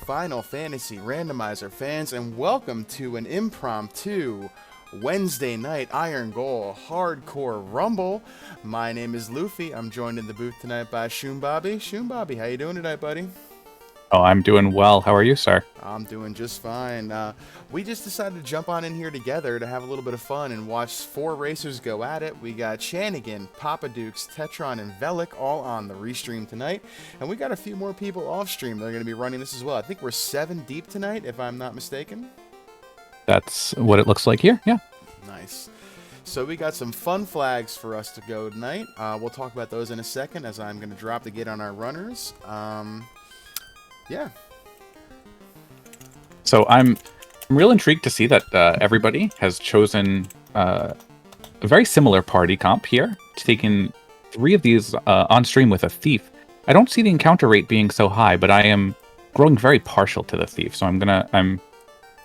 Final Fantasy Randomizer fans, and welcome to an impromptu Wednesday night Irongol Hardcore Rumble. My name is Luffy. I'm joined in the booth tonight by Shoombobby. Shoombobby, how you doing tonight, buddy? Oh, I'm doing well. How are you, sir? I'm doing just fine. We just decided to jump on in here together to have a little bit of fun and watch four racers go at it. We got Chanigan, Poppadux, Tetron, and Velik all on the restream tonight. And we got a few more people off stream that are going to be running this as well. I think we're 7 deep tonight, if I'm not mistaken. That's what it looks like here. Yeah. Nice. So we got some fun flags for us to go tonight. We'll talk about those in a second as I'm going to drop to get on our runners. Yeah. So I'm real intrigued to see that everybody has chosen a very similar party comp here, taking 3 of these on stream with a thief. I don't see the encounter rate being so high, but I am growing very partial to the thief. So I'm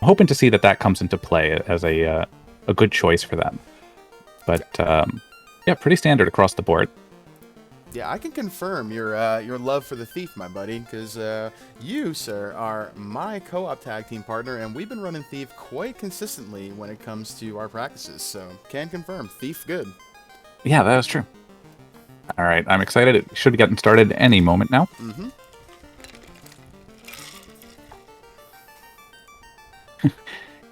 hoping to see that comes into play as a good choice for them. But yeah, pretty standard across the board. Yeah, I can confirm your love for the thief, my buddy, because you, sir, are my co-op tag team partner, and we've been running thief quite consistently when it comes to our practices. So, can confirm, thief good. Yeah, that is true. All right, I'm excited. It should be getting started any moment now. Mm-hmm.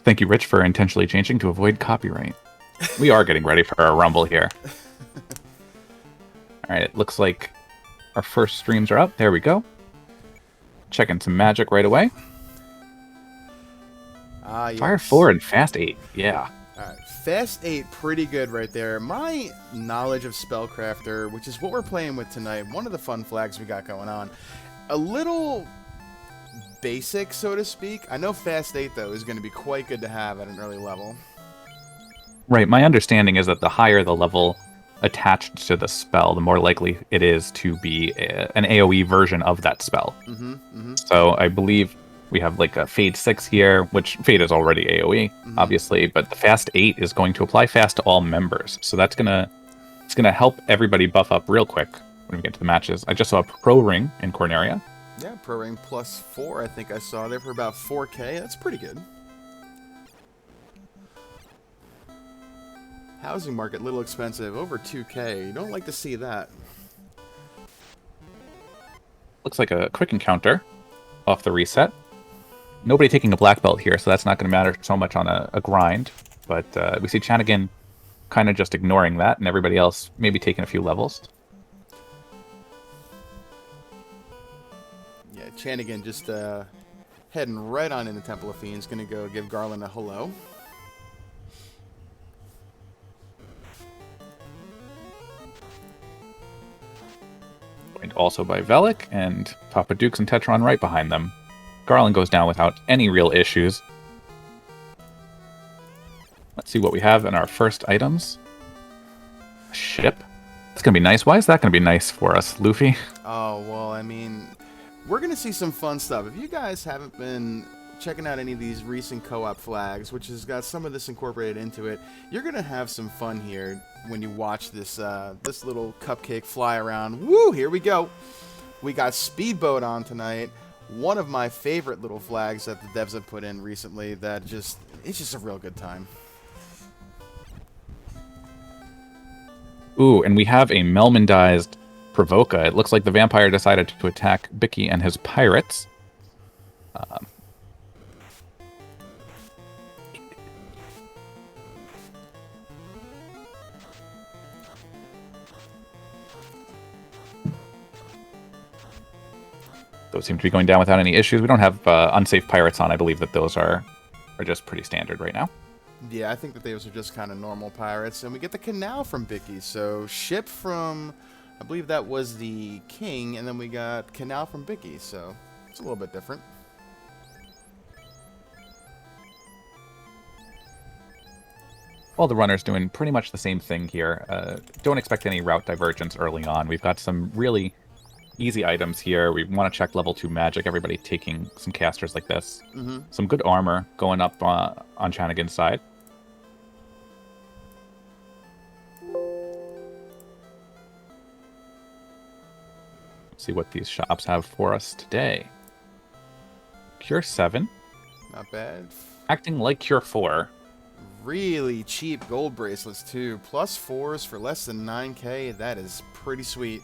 Thank you, Rich, for intentionally changing to avoid copyright. We are getting ready for our rumble here. All right, it looks like our first streams are up. There we go. Checking some magic right away. Yes. Fire 4 and Fast 8. Yeah. Alright, Fast 8, pretty good right there. My knowledge of Spellcrafter, which is what we're playing with tonight, one of the fun flags we got going on, a little basic, so to speak. I know Fast 8, though, is going to be quite good to have at an early level. Right, my understanding is that the higher the level attached to the spell, the more likely it is to be an AoE version of that spell. So I believe we have like a Fade 6 here, which Fade is already AoE, obviously, but the Fast 8 is going to apply fast to all members. So it's gonna help everybody buff up real quick when we get to the matches. I just saw a Pro Ring in Corneria. Yeah, Pro Ring plus 4, I think I saw there for about 4K. That's pretty good. Housing market, little expensive, over 2K. You don't like to see that. Looks like a quick encounter off the reset. Nobody taking a black belt here, so that's not going to matter so much on a grind. But we see Chanigan kind of just ignoring that, and everybody else maybe taking a few levels. Yeah, Chanigan just heading right on into Temple of Fiends. Going to go give Garland a hello. Joined also by Velik, and Poppadux and Tetron right behind them. Garland goes down without any real issues. Let's see what we have in our first items. A ship. That's going to be nice. Why is that going to be nice for us, Luffy? Oh, well, I mean, we're going to see some fun stuff. If you guys haven't been checking out any of these recent co-op flags, which has got some of this incorporated into it, you're going to have some fun here when you watch this this little cupcake fly around. Woo, here we go. We got Speedboat on tonight. One of my favorite little flags that the devs have put in recently that it's just a real good time. Ooh, and we have a Melmandized Provoca. It looks like the vampire decided to attack Bicky and his pirates. Those seem to be going down without any issues. We don't have unsafe pirates on. I believe that those are just pretty standard right now. Yeah, I think that those are just kind of normal pirates. And we get the canal from Bicky. So ship from, I believe that was the king, and then we got canal from Bicky. So it's a little bit different. All the runners doing pretty much the same thing here. Don't expect any route divergence early on. We've got some really easy items here. We want to check level 2 magic. Everybody taking some casters like this. Some good armor going up on Chanigan's side. See what these shops have for us today. Cure 7. Not bad. Acting like Cure 4. Really cheap gold bracelets, too. +4s for less than 9k. That is pretty sweet.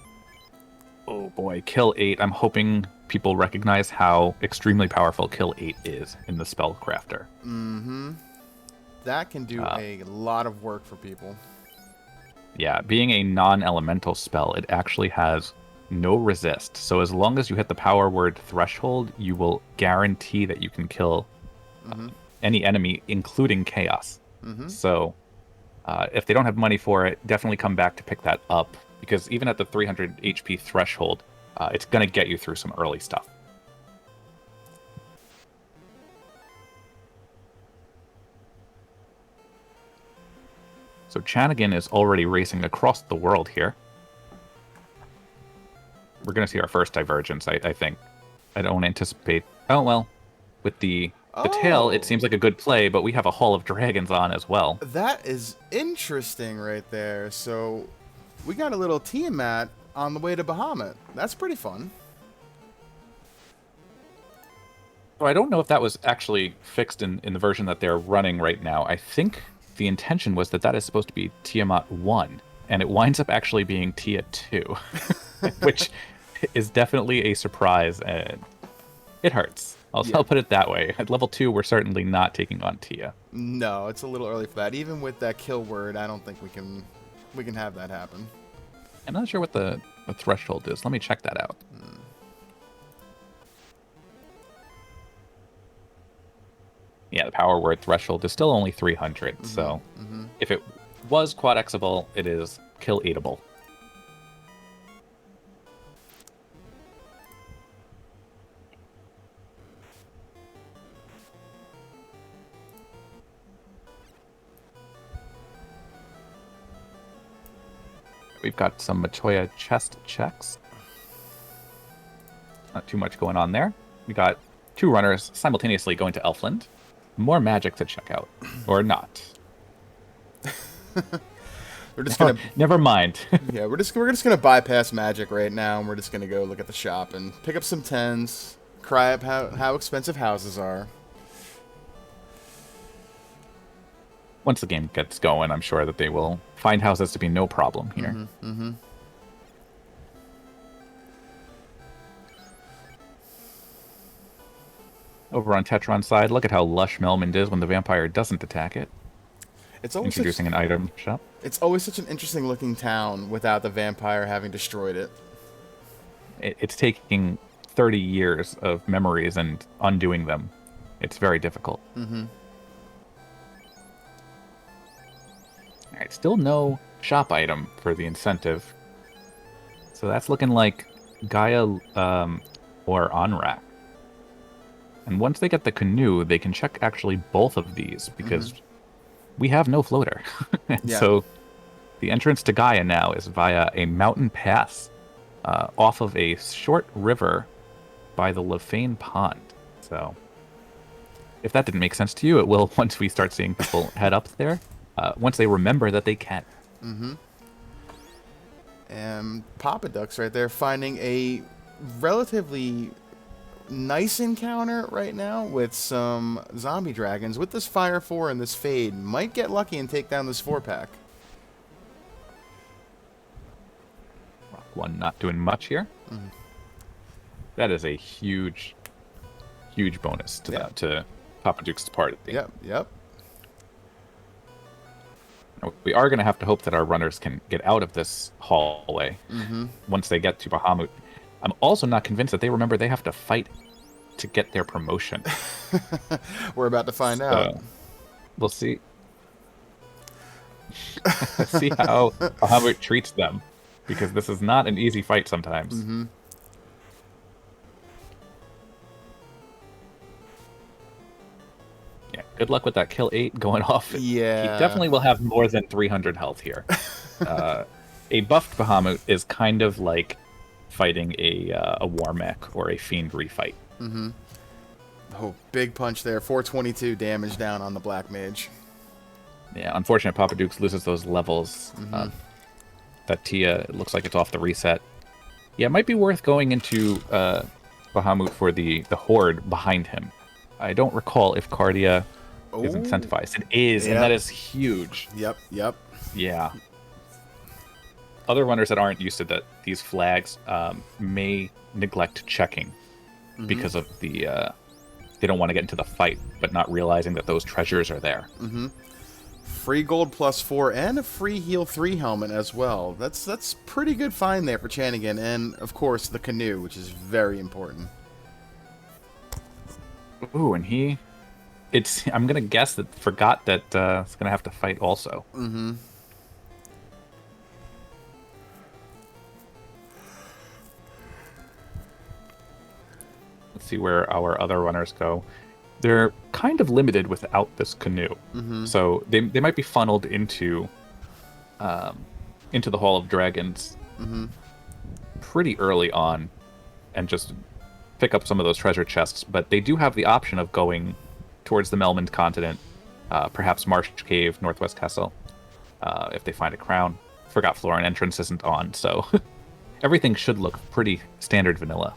Oh boy, Kill 8. I'm hoping people recognize how extremely powerful Kill 8 is in the Spellcrafter. Mm-hmm. That can do a lot of work for people. Yeah, being a non-elemental spell, it actually has no resist. So as long as you hit the power word threshold, you will guarantee that you can kill any enemy, including Chaos. So if they don't have money for it, definitely come back to pick that up, because even at the 300 HP threshold, it's going to get you through some early stuff. So Chanigan is already racing across the world here. We're going to see our first divergence, I think. I don't anticipate... Oh, well, with the tail, it seems like a good play, but we have a Hall of Dragons on as well. That is interesting right there. So we got a little Tiamat on the way to Bahamut. That's pretty fun. So I don't know if that was actually fixed in the version that they're running right now. I think the intention was that is supposed to be Tiamat 1, and it winds up actually being Tia 2, which is definitely a surprise, and it hurts. I'll put it that way. At level 2, we're certainly not taking on Tia. No, it's a little early for that. Even with that kill word, I don't think we can have that happen. I'm not sure what the threshold is. Let me check that out. Yeah, the power word threshold is still only 300, so if it was quad Xable, it is kill 8able. We've got some Machoya chest checks. Not too much going on there. We got 2 runners simultaneously going to Elfland. More magic to check out. Or not. We're just gonna... Never mind. Yeah, we're just gonna bypass magic right now, and we're just gonna go look at the shop and pick up some 10s, cry up how expensive houses are. Once the game gets going, I'm sure that they will find houses to be no problem here. Over on Tetron's side, look at how lush Melmond is when the vampire doesn't attack it. It's always introducing an item shop. It's always such an interesting looking town without the vampire having destroyed it. It's taking 30 years of memories and undoing them. It's very difficult. Alright, still no shop item for the incentive. So that's looking like Gaia or Onrak. And once they get the canoe, they can check actually both of these, because we have no floater. So the entrance to Gaia now is via a mountain pass off of a short river by the Lefane Pond. So if that didn't make sense to you, it will once we start seeing people head up there, once they remember that they can. And Poppadux right there finding a relatively nice encounter right now with some zombie dragons. With this Fire 4 and this Fade, might get lucky and take down this 4-pack. Rock 1 not doing much here. That is a huge bonus to that, to Poppadux's party. Yep. We are going to have to hope that our runners can get out of this hallway once they get to Bahamut. I'm also not convinced that they remember they have to fight to get their promotion. We're about to find out. We'll see. See how Bahamut treats them, because this is not an easy fight sometimes. Yeah, good luck with that kill 8 going off. Yeah. He definitely will have more than 300 health here. A buffed Bahamut is kind of like fighting a war mech or a fiend refight. Oh, big punch there. 422 damage down on the Black Mage. Yeah, unfortunate Poppadux loses those levels. That Tia, it looks like it's off the reset. Yeah, it might be worth going into Bahamut for the horde behind him. I don't recall if Cardia is incentivized. It is, and that is huge. Yep. Yeah. Other runners that aren't used to these flags may neglect checking because of the they don't want to get into the fight, but not realizing that those treasures are there. Free gold +4 and a free heal 3 helmet as well. That's pretty good find there for Chanigan, and of course the canoe, which is very important. Ooh, and I'm gonna guess that forgot that it's gonna have to fight also. Let's see where our other runners go. They're kind of limited without this canoe, so they might be funneled into the Hall of Dragons pretty early on, and just pick up some of those treasure chests. But they do have the option of going towards the Melmond continent, perhaps Marsh Cave, Northwest Castle, if they find a crown. Forgot Florin entrance isn't on, so everything should look pretty standard vanilla.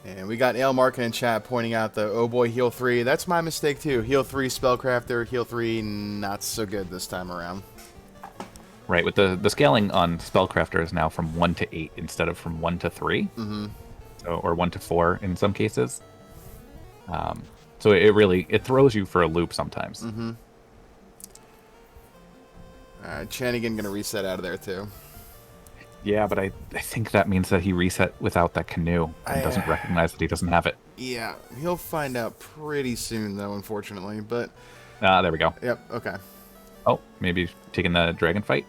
And we got Ailmark in chat pointing out the oh boy heal 3. That's my mistake too. Heal 3 Spellcrafter, heal 3 not so good this time around. Right, with the scaling on Spellcrafter is now from 1 to 8 instead of from 1 to 3. So, or 1 to 4 in some cases. So it throws you for a loop sometimes. Alright, Chanigan gonna reset out of there too. Yeah, but I think that means that he reset without that canoe and doesn't recognize that he doesn't have it. Yeah, he'll find out pretty soon though, unfortunately. But there we go. Yep, okay. Oh, maybe taking the dragon fight?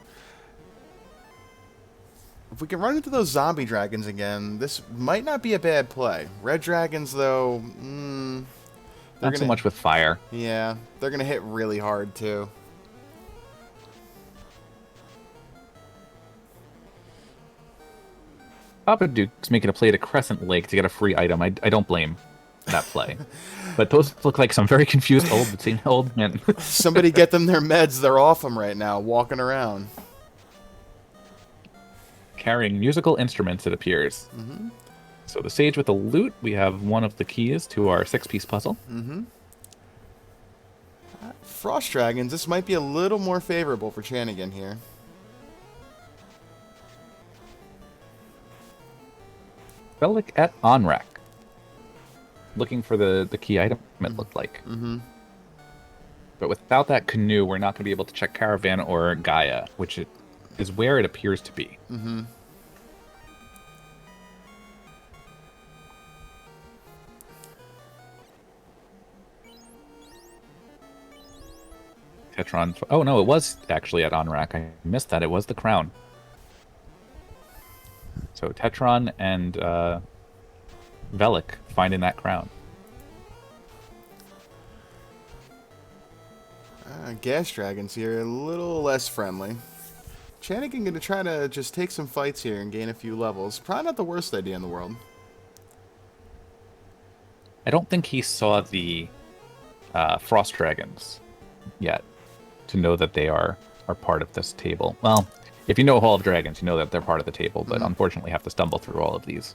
If we can run into those zombie dragons again, this might not be a bad play. Red dragons, though, not so much with fire. Yeah, they're going to hit really hard, too. Poppadux making a play to Crescent Lake to get a free item. I don't blame that play. But those look like some very confused old men. Somebody get them their meds. They're off them right now, walking around. Carrying musical instruments, it appears. So the sage with the lute, we have one of the keys to our 6-piece puzzle. Frost dragons, this might be a little more favorable for Chanigan here. Velik at Onrak. Looking for the key item, it looked like. But without that canoe, we're not going to be able to check Caravan or Gaia, which is where it appears to be. Tetron. Oh, no, it was actually at Onrak. I missed that. It was the crown. So Tetron and Velik finding that crown. Gas dragons here, a little less friendly. Chanigan going to try to just take some fights here and gain a few levels. Probably not the worst idea in the world. I don't think he saw the frost dragons yet to know that they are part of this table. Well, if you know Hall of Dragons, you know that they're part of the table, but unfortunately have to stumble through all of these.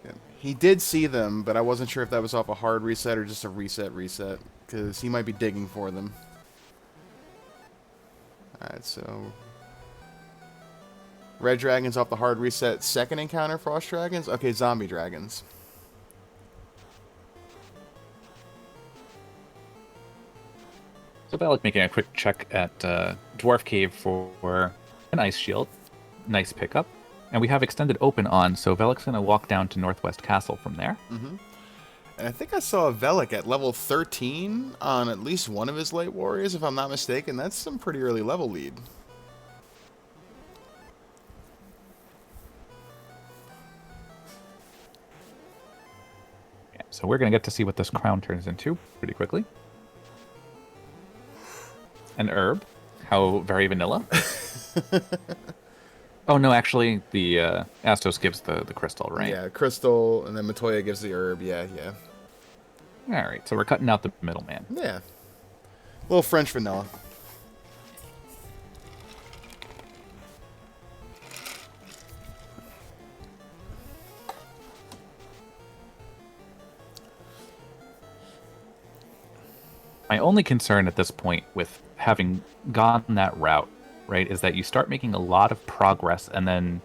Yeah. He did see them, but I wasn't sure if that was off a hard reset or just a reset, because he might be digging for them. Alright, so red dragons off the hard reset. Second encounter, frost dragons? Okay, zombie dragons. So Velik making a quick check at Dwarf Cave for an ice shield. Nice pickup. And we have extended open on, so Velik's going to walk down to Northwest Castle from there. And I think I saw a Velik at level 13 on at least one of his light warriors, if I'm not mistaken. That's some pretty early level lead. Yeah, so we're going to get to see what this crown turns into pretty quickly. An herb. How very vanilla. Oh, no, actually, the Astos gives the crystal, right? Yeah, crystal, and then Matoya gives the herb. Yeah. All right, so we're cutting out the middleman. Yeah. A little French vanilla. My only concern at this point with having gone that route, right, is that you start making a lot of progress and then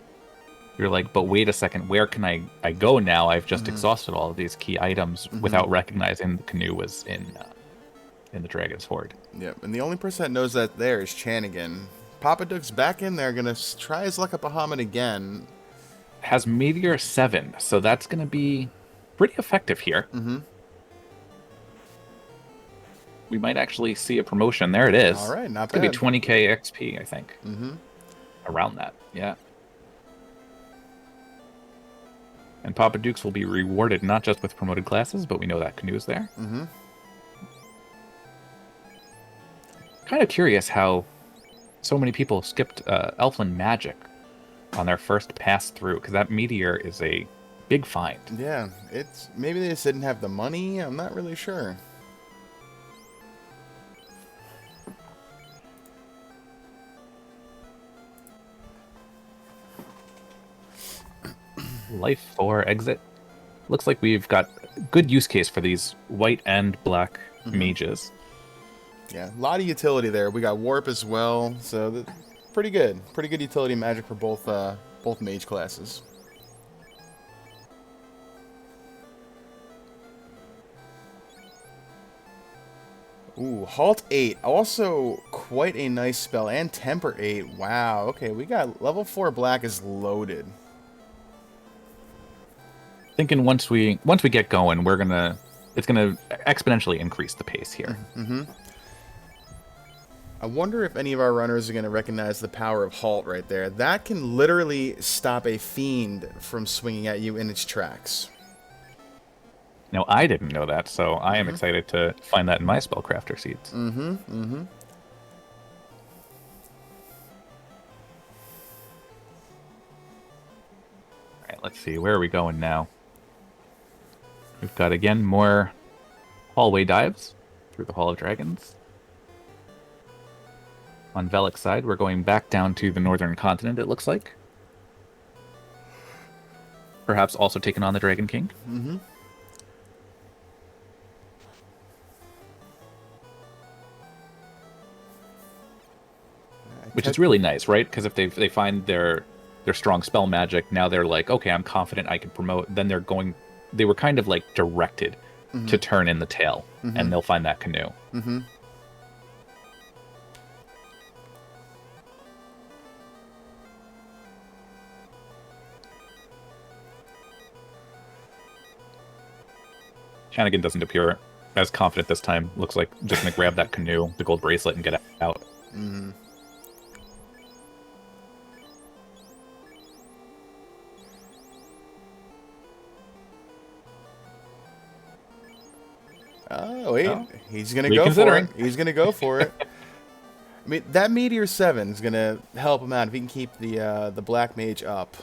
you're like, but wait a second, where can I go now? I've just exhausted all of these key items without recognizing the canoe was in the Dragon's Hoard. Yep, and the only person that knows that there is Chanigan. Poppadux back in there, gonna try his luck at Bahamut again. Has Meteor 7, so that's going to be pretty effective here. We might actually see a promotion. There it is. All right, not it's bad. It's going to be 20k XP, I think. Around that, yeah. And Poppadux will be rewarded not just with promoted classes, but we know that canoe's there. Kind of curious how so many people skipped Elfland Magic on their first pass through, because that meteor is a big find. Yeah, it's maybe they just didn't have the money. I'm not really sure. Life 4 exit. Looks like we've got good use case for these white and black mages. Yeah, a lot of utility there. We got warp as well, so pretty good. Pretty good utility magic for both mage classes. Ooh, Halt 8. Also quite a nice spell. And Temper 8. Wow, okay, we got level 4 black is loaded. Thinking once we get going, it's gonna exponentially increase the pace here. I wonder if any of our runners are going to recognize the power of Halt right there. That can literally stop a fiend from swinging at you in its tracks. Now, I didn't know that, so I am excited to find that in my Spellcrafter seeds. Alright, let's see. Where are we going now? We've got, again, more hallway dives through the Hall of Dragons. On Velik's side, we're going back down to the northern continent, it looks like. Perhaps also taking on the Dragon King. Which is really nice, right? Because if they find their strong spell magic, now they're like, okay, I'm confident I can promote. Then they were kind of like directed to turn in the tail, and they'll find that canoe. Chanigan doesn't appear as confident this time. Looks like just going to grab that canoe, the gold bracelet, and get out. Oh, wait. Oh. He's going to go for it. He's going to go for it. I mean, that Meteor 7 is going to help him out if he can keep the Black Mage up.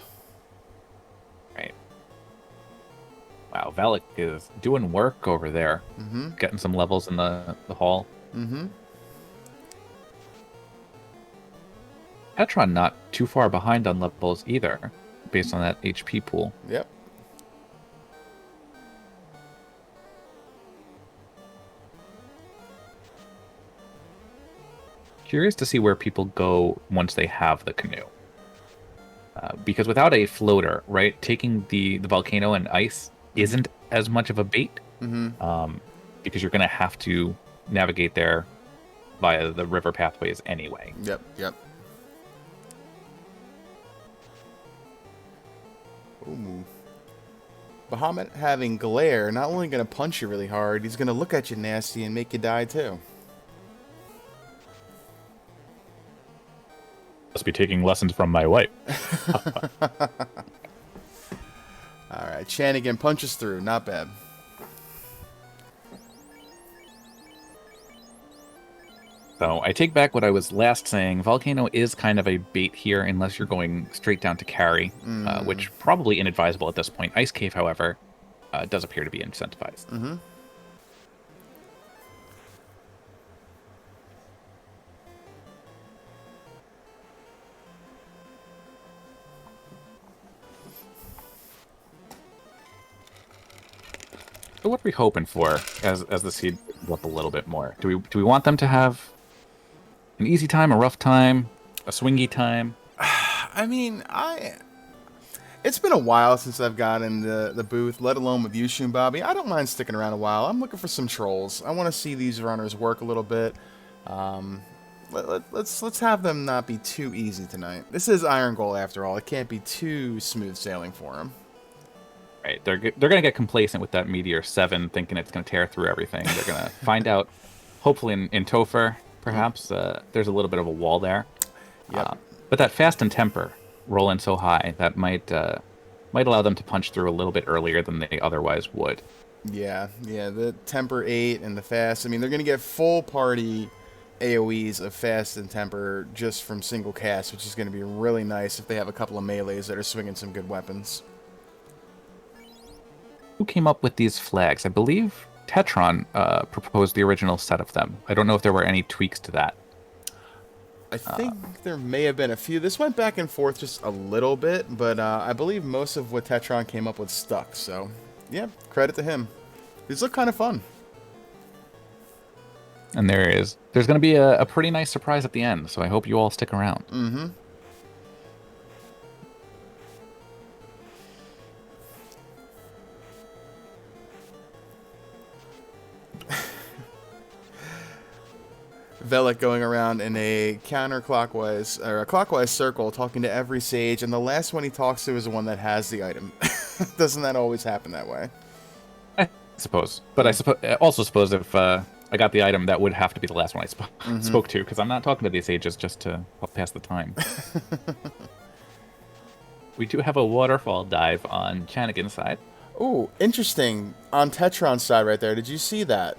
Right. Wow, Velik is doing work over there. Getting some levels in the hall. Tetron not too far behind on levels either, based on that HP pool. Yep. Curious to see where people go once they have the canoe. Because without a floater, right, taking the volcano and ice isn't as much of a bait. Because you're going to have to navigate there via the river pathways anyway. Yep. Ooh. Bahamut having glare, not only going to punch you really hard, he's going to look at you nasty and make you die too. Must be taking lessons from my wife. Alright, Chanigan punches through. Not bad. So I take back what I was last saying. Volcano is kind of a bait here unless you're going straight down to carry, which probably inadvisable at this point. Ice Cave, however, does appear to be incentivized. So what are we hoping for as the seed goes up a little bit more? Do we want them to have an easy time, a rough time, a swingy time? I mean, it's been a while since I've gotten the booth, let alone with you, Shun Bobby. I don't mind sticking around a while. I'm looking for some trolls. I want to see these runners work a little bit. Let's have them not be too easy tonight. This is Irongol after all. It can't be too smooth sailing for him. Right, they're gonna get complacent with that Meteor 7, thinking it's gonna tear through everything. They're gonna find out, hopefully in Topher, perhaps there's a little bit of a wall there. Yep. But that fast and temper rolling so high that might allow them to punch through a little bit earlier than they otherwise would. Yeah, the temper 8 and the fast. I mean, they're gonna get full party AoEs of fast and temper just from single cast, which is gonna be really nice if they have a couple of melees that are swinging some good weapons. Who came up with these flags? I believe Tetron proposed the original set of them. I don't know if there were any tweaks to that. I think there may have been a few. This went back and forth just a little bit, but I believe most of what Tetron came up with stuck. So, yeah, credit to him. These look kind of fun. And there's going to be a pretty nice surprise at the end, so I hope you all stick around. Mm-hmm. Velik going around in a counterclockwise or a clockwise circle, talking to every sage, and the last one he talks to is the one that has the item. Doesn't that always happen that way? I suppose, but I also suppose if I got the item, that would have to be the last one I spoke to, because I'm not talking to these sages just to pass the time. We do have a waterfall dive on Chanigan's side. Ooh, interesting. On Tetron's side right there, did you see that?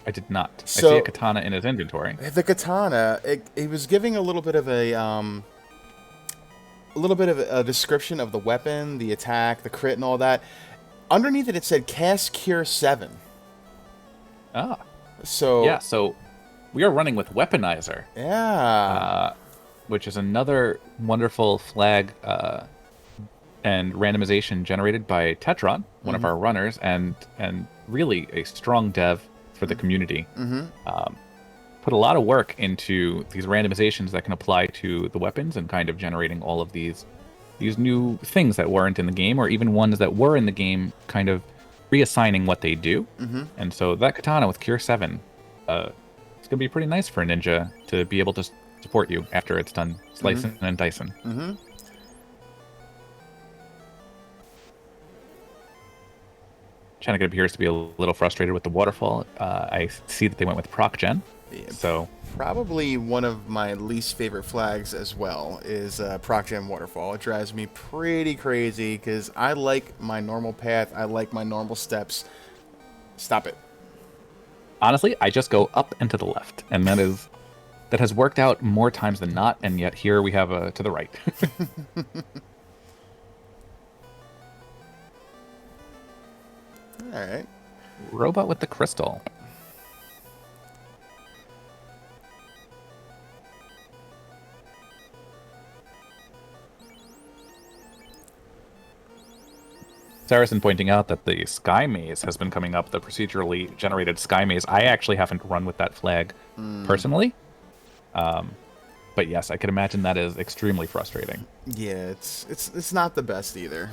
I did not. So, I see a katana in his inventory. The katana, it was giving a little bit of a description of the weapon, the attack, the crit, and all that. Underneath it, it said cast cure 7. Ah. So yeah, so we are running with Weaponizer. Yeah. Which is another wonderful flag and randomization generated by Tetron, one of our runners, and really a strong dev for the community. Put a lot of work into these randomizations that can apply to the weapons and kind of generating all of these new things that weren't in the game, or even ones that were in the game, kind of reassigning what they do. And so that katana with Cure 7, it's going to be pretty nice for a ninja to be able to support you after it's done slicing and dicing. Chanigan appears to be a little frustrated with the waterfall. I see that they went with proc gen. Yeah, so probably one of my least favorite flags as well is proc gen waterfall. It drives me pretty crazy because I like my normal path. I like my normal steps. Stop it. Honestly, I just go up and to the left, and that has worked out more times than not. And yet here we have a to the right. All right. Robot with the crystal. Saracen pointing out that the Sky Maze has been coming up, the procedurally generated Sky Maze. I actually haven't run with that flag personally. But yes, I can imagine that is extremely frustrating. Yeah, it's not the best either.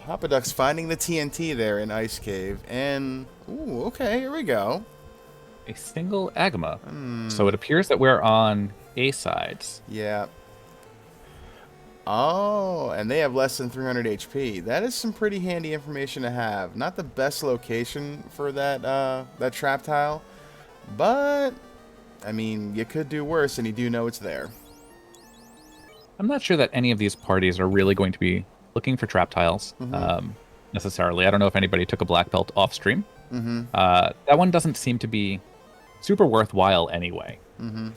Poppadux finding the TNT there in Ice Cave, and ooh, okay, here we go. A single Agama. So it appears that we're on A sides. Yeah. Oh, and they have less than 300 HP. That is some pretty handy information to have. Not the best location for that trap tile, but I mean, you could do worse, and you do know it's there. I'm not sure that any of these parties are really going to be looking for trap tiles necessarily. I don't know if anybody took a black belt off stream. That one doesn't seem to be super worthwhile anyway,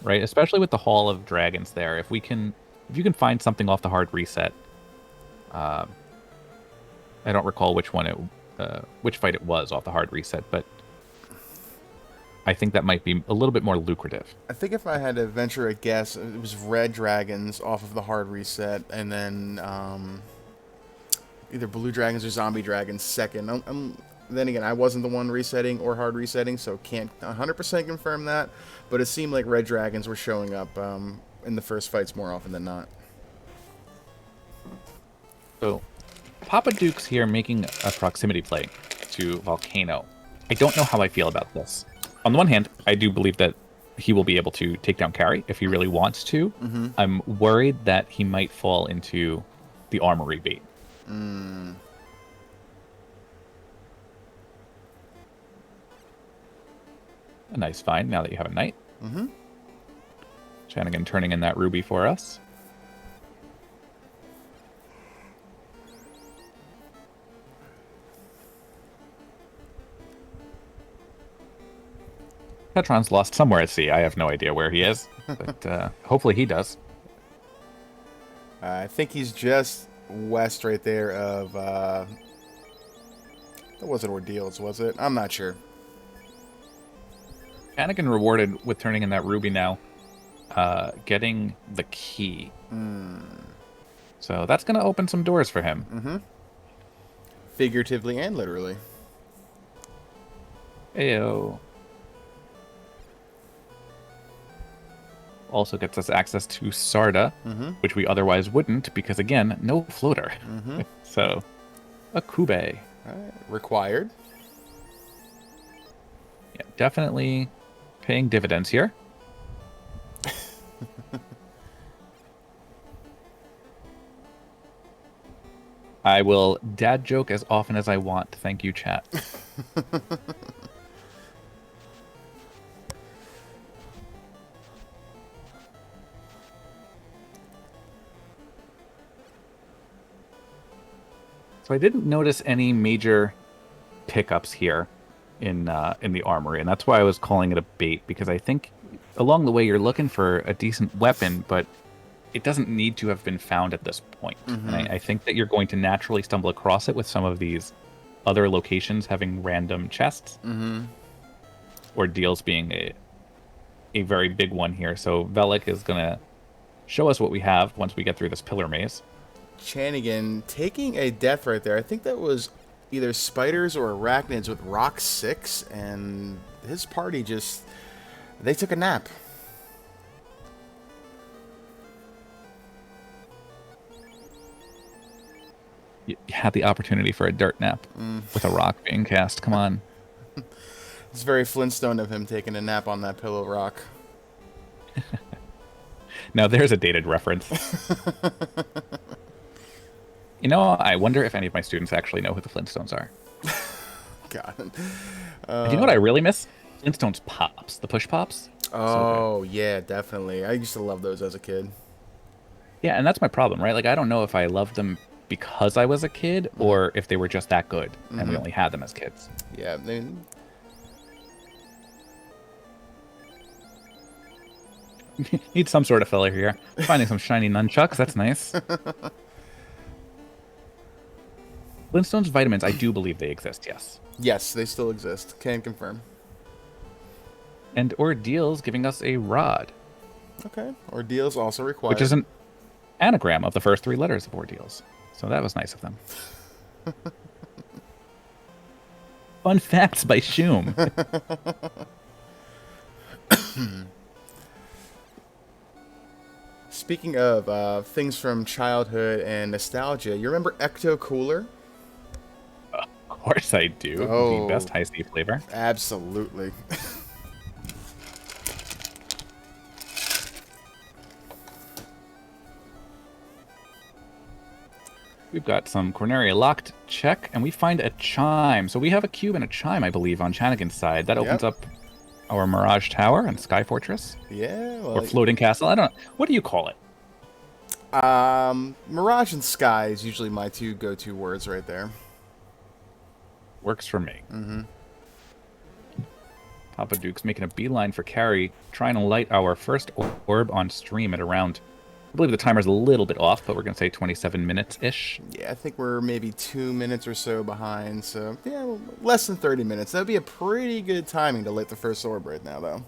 right? Especially with the Hall of Dragons there. If you can find something off the hard reset, I don't recall which fight it was off the hard reset, but I think that might be a little bit more lucrative. I think if I had to venture a guess, it was red dragons off of the hard reset, and then either blue dragons or zombie dragons second. Then again, I wasn't the one resetting or hard resetting, so can't 100% confirm that. But it seemed like red dragons were showing up in the first fights more often than not. So, Poppadux here making a proximity play to Volcano. I don't know how I feel about this. On the one hand, I do believe that he will be able to take down Carry if he really wants to. Mm-hmm. I'm worried that he might fall into the armory bait. Mm. A nice find now that you have a knight. Mm-hmm. Chanigan turning in that ruby for us. Tetron's lost somewhere at sea. I have no idea where he is, but hopefully he does. I think he's just west right there of... that wasn't Ordeals, was it? I'm not sure. Chanigan rewarded with turning in that ruby now, getting the key. Mm. So that's going to open some doors for him. Mm-hmm. Figuratively and literally. Ayo. Also gets us access to Sarda, which we otherwise wouldn't, because again, no floater. Mm-hmm. So, a Kube. Right. Required. Yeah, definitely paying dividends here. I will dad joke as often as I want. Thank you, chat. So I didn't notice any major pickups here in the armory, and that's why I was calling it a bait, because I think along the way you're looking for a decent weapon, but it doesn't need to have been found at this point. And I think that you're going to naturally stumble across it with some of these other locations having random chests, or deals being a very big one here. So Velik is going to show us what we have once we get through this pillar maze. Chanigan taking a death right there. I think that was either spiders or arachnids with Rock 6, and his party just... they took a nap. You had the opportunity for a dirt nap with a rock being cast. Come on. It's very Flintstone of him taking a nap on that pillow rock. Now there's a dated reference. You know, I wonder if any of my students actually know who the Flintstones are. God. Do you know what I really miss? Flintstones Pops. The push pops. Oh, yeah, definitely. I used to love those as a kid. Yeah, and that's my problem, right? Like, I don't know if I loved them because I was a kid or if they were just that good and we only had them as kids. Yeah, Need some sort of filler here. Finding some shiny nunchucks. That's nice. Flintstones vitamins, I do believe they exist, yes. Yes, they still exist. Can confirm. And Ordeals giving us a rod. Okay. Ordeals also required. Which is an anagram of the first 3 letters of Ordeals. So that was nice of them. Fun facts by Shoom. Speaking of things from childhood and nostalgia, you remember Ecto Cooler? Of course I do. Oh, the best high C flavor. Absolutely. We've got some Corneria locked check, and we find a chime. So we have a cube and a chime, I believe, on Chanigan's side. That opens up our Mirage Tower and Sky Fortress. Yeah. Well, or Floating Castle. I don't know. What do you call it? Mirage and Sky is usually my 2 go-to words right there. Works for me. Poppadux making a beeline for carry, trying to light our first orb on stream at around I believe the timer's a little bit off, but we're going to say 27 minutes-ish. Yeah, I think we're maybe 2 minutes or so behind, so yeah, well, less than 30 minutes. That'd be a pretty good timing to light the first orb right now, though.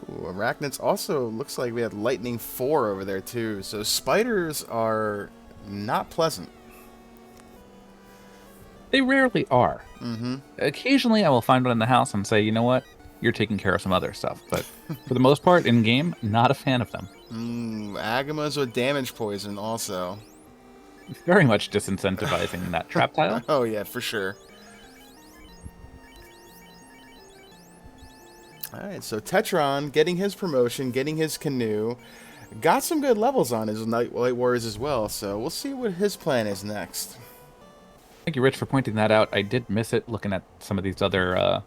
Ooh, arachnids also looks like we had lightning 4 over there too, so spiders are not pleasant. They rarely are. Mm-hmm. Occasionally I will find one in the house and say, you know what? You're taking care of some other stuff. But for the most part, in-game, not a fan of them. Agamas with damage poison also. Very much disincentivizing that trap tile. Oh yeah, for sure. Alright, so Tetron getting his promotion, getting his canoe. Got some good levels on his Night Warriors as well, so we'll see what his plan is next. Thank you, Rich, for pointing that out. I did miss it looking at some of these other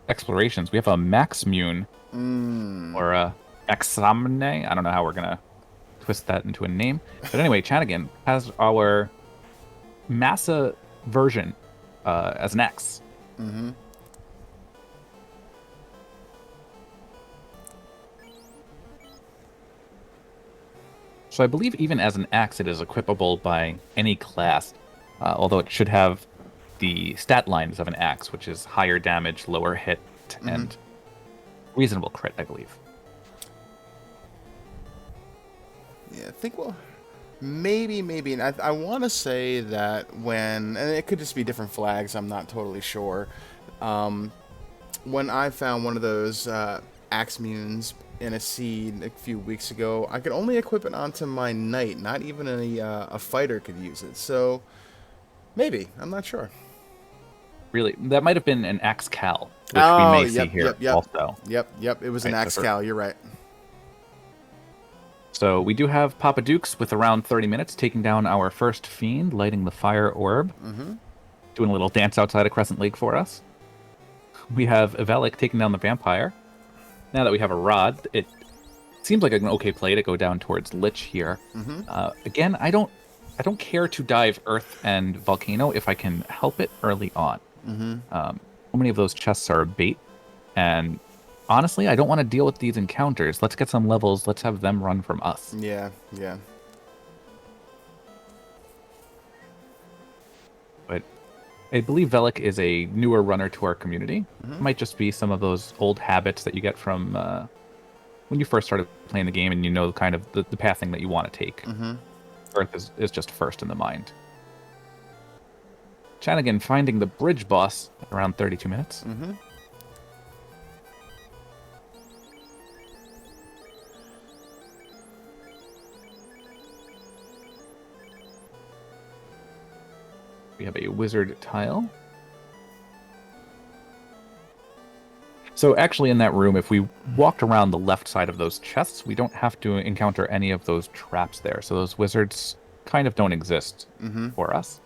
explorations. We have a Maxmune, or Maxamne. I don't know how we're going to twist that into a name. But anyway, Chanigan has our Massa version as an X. Mm-hmm. So I believe even as an axe, it is equipable by any class, although it should have the stat lines of an axe, which is higher damage, lower hit, and reasonable crit, I believe. Yeah, I think we'll... Maybe. And I want to say that when... And it could just be different flags, I'm not totally sure. When I found one of those axe munes in a seed a few weeks ago, I could only equip it onto my knight. Not even a fighter could use it. So, maybe. I'm not sure. Really? That might have been an axe cal, which we may see here also. Yep. It was an axe cal. You're right. So we do have Poppadux with around 30 minutes, taking down our first fiend, lighting the fire orb. Doing a little dance outside of Crescent Lake for us. We have Velik taking down the vampire. Now that we have a rod, it seems like an okay play to go down towards Lich here. Again, I don't care to dive Earth and Volcano if I can help it early on. How many of those chests are a bait? And honestly, I don't want to deal with these encounters. Let's get some levels. Let's have them run from us. Yeah. But I believe Velik is a newer runner to our community. It might just be some of those old habits that you get from when you first started playing the game and you know kind of the pathing that you want to take. Earth is just first in the mind. Chanigan finding the bridge boss at around 32 minutes. We have a wizard tile. So actually in that room, if we walked around the left side of those chests, we don't have to encounter any of those traps there. So those wizards kind of don't exist for us.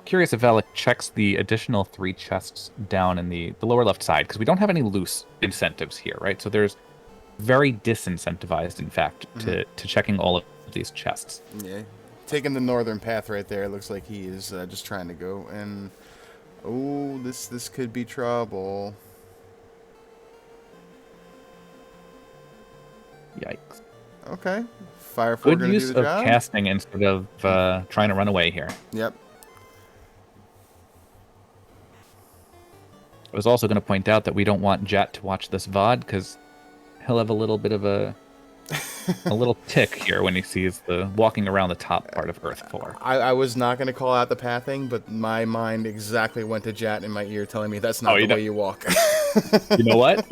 Curious if Velik checks the additional 3 chests down in the lower left side, because we don't have any loose incentives here, right? So there's very disincentivized, in fact, to checking all of these chests. Yeah. Taking the northern path right there. Looks like he is just trying to go. And oh, this could be trouble. Yikes. Okay. Fire 4 Good use of casting instead of trying to run away here. Yep. I was also going to point out that we don't want Jat to watch this VOD because he'll have a little bit of a little tick here when he sees the walking around the top part of Earth 4. I was not going to call out the pathing, but my mind exactly went to Jat in my ear telling me that's not the way you walk. You know what?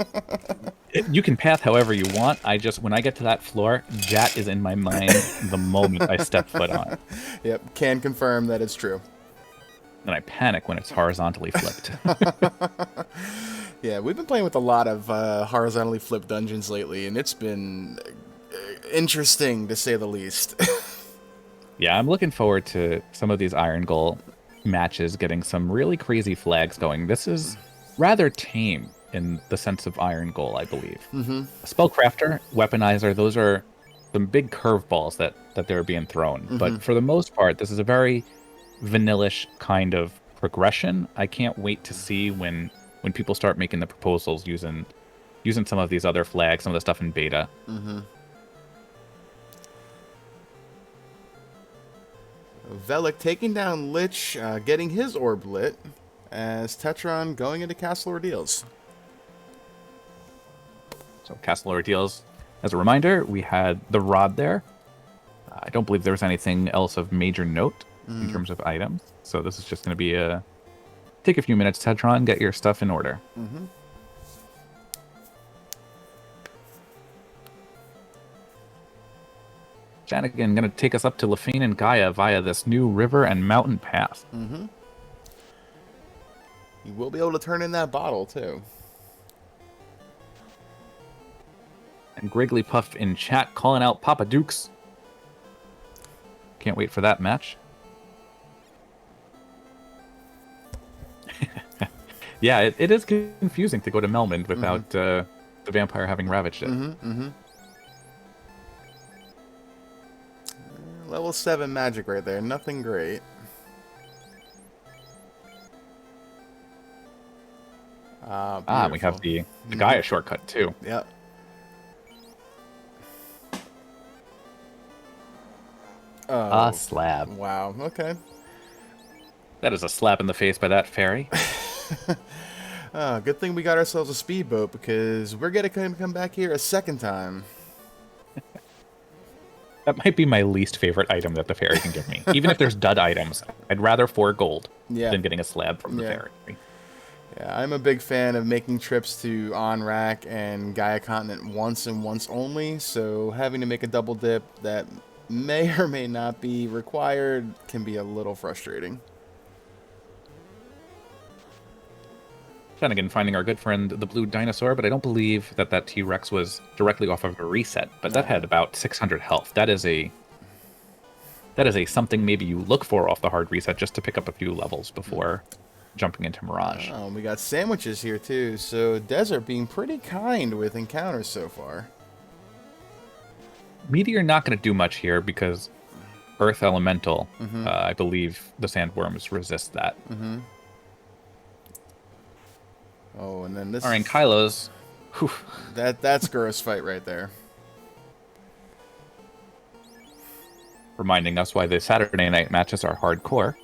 You can path however you want. When I get to that floor, Jat is in my mind the moment I step foot on it. Yep, can confirm that it's true. And I panic when it's horizontally flipped. Yeah, we've been playing with a lot of horizontally flipped dungeons lately, and it's been interesting, to say the least. Yeah, I'm looking forward to some of these Irongol matches getting some really crazy flags going. This is rather tame in the sense of Irongol, I believe. Spellcrafter, Weaponizer, those are some big curveballs that they're being thrown. But for the most part, this is a very vanillish kind of progression. I can't wait to see when people start making the proposals using some of these other flags, some of the stuff in beta. Velik taking down Lich, getting his orb lit, as Tetron going into Castle Ordeals. So Castle Ordeals, as a reminder, we had the rod there. I don't believe there was anything else of major note in terms of items. So this is just going to be take a few minutes, Tetron, get your stuff in order. Chanigan going to take us up to Lefane and Gaia via this new river and mountain path. You will be able to turn in that bottle, too. And Grigglypuff in chat calling out Poppadux. Can't wait for that match. Yeah, it is confusing to go to Melmond without the vampire having ravaged it. Level 7 magic right there. Nothing great. We have the Gaia shortcut, too. Yep. Oh, A slab. Wow, okay. That is a slap in the face by that fairy. Good thing we got ourselves a speedboat, because we're going to come back here a second time. That might be my least favorite item that the fairy can give me. Even if there's dud items, I'd rather 4 gold than getting a slab from the fairy. Yeah, I'm a big fan of making trips to Onrak and Gaia Continent once and once only, so having to make a double dip that may or may not be required can be a little frustrating. Chanigan finding our good friend the blue dinosaur, but I don't believe that T-Rex was directly off of a reset, but that had about 600 health. That is a something maybe you look for off the hard reset just to pick up a few levels before jumping into Mirage. Oh, we got sandwiches here too, so Desert being pretty kind with encounters so far. Meteor not going to do much here because Earth Elemental, I believe the sandworms resist that. Oh, and then this... Alright, Kylo's. That's gross fight right there. Reminding us why the Saturday night matches are hardcore.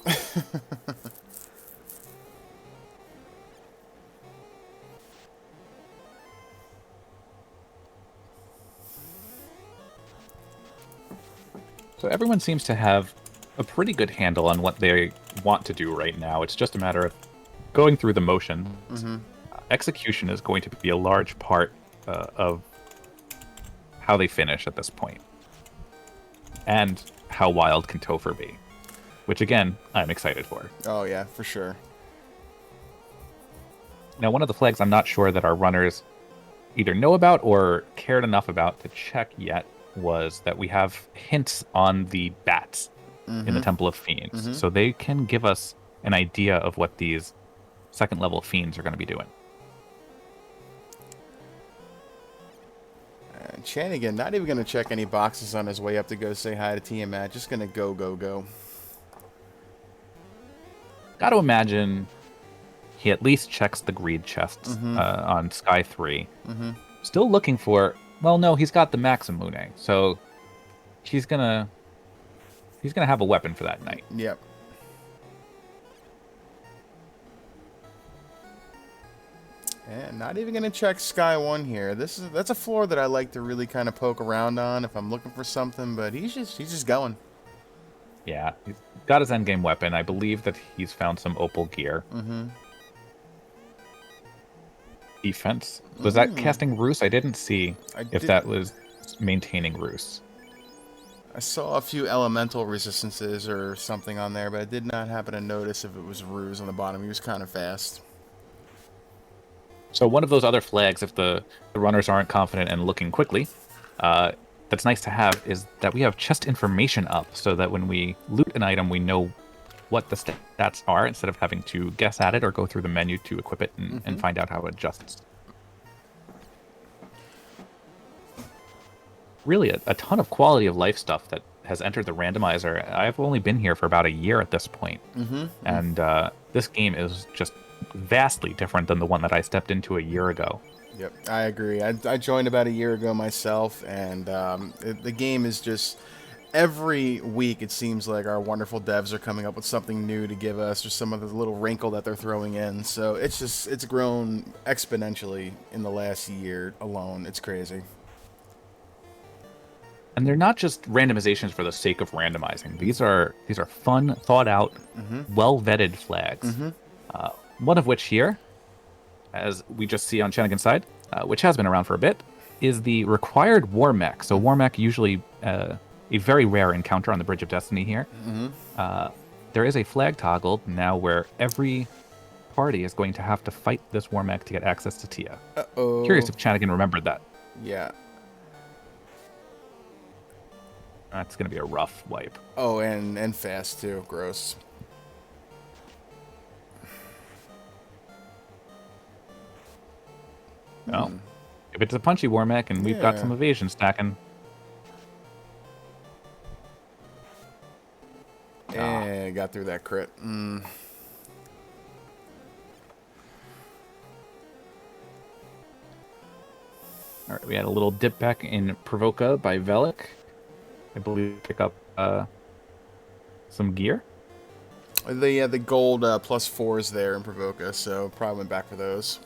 So everyone seems to have a pretty good handle on what they want to do right now. It's just a matter of going through the motions. Execution is going to be a large part of how they finish at this point. And how wild can Topher be? Which, again, I'm excited for. Oh, yeah, for sure. Now, one of the flags I'm not sure that our runners either know about or cared enough about to check yet was that we have hints on the bats in the Temple of Fiends. So they can give us an idea of what these second-level fiends are going to be doing. Chanigan not even going to check any boxes on his way up to go say hi to Tiamat. Just going to go. Got to imagine he at least checks the greed chests on Sky 3. Still looking for... Well, no, he's got the Maximune, so he's gonna have a weapon for that night. Yep. And not even gonna check Sky 1 here. That's a floor that I like to really kind of poke around on if I'm looking for something, but he's just going. Yeah, he's got his endgame weapon. I believe that he's found some opal gear. Defense. Was that casting Roost? I didn't see if that was maintaining Roost. I saw a few elemental resistances or something on there, but I did not happen to notice if it was Ruse on the bottom. He was kind of fast. So one of those other flags, if the runners aren't confident and looking quickly, that's nice to have, is that we have chest information up, so that when we loot an item, we know what the stats are, instead of having to guess at it or go through the menu to equip it and find out how it adjusts. really a ton of quality of life stuff that has entered the randomizer. I've only been here for about a year at this point, and this game is just vastly different than the one that I stepped into a year ago. Yep, I agree. I joined about a year ago myself, and the game is just every week it seems like our wonderful devs are coming up with something new to give us, or some of the little wrinkle that they're throwing in. So it's grown exponentially in the last year alone. It's crazy. And they're not just randomizations for the sake of randomizing. These are fun, thought out, well vetted flags. One of which here, as we just see on Chanigan's side, which has been around for a bit, is the required war mech. So war mech usually a very rare encounter on the Bridge of Destiny here. There is a flag toggled now where every party is going to have to fight this war mech to get access to Tia. Curious if Chanigan remembered that. Yeah. That's going to be a rough wipe. Oh, and fast too. Gross. Well, if it's a punchy war mech and we've got some evasion stacking. And got through that crit. All right, we had a little dip back in Provoca by Velik. I believe pick up some gear. The gold +4s there in Provoca, so probably went back for those.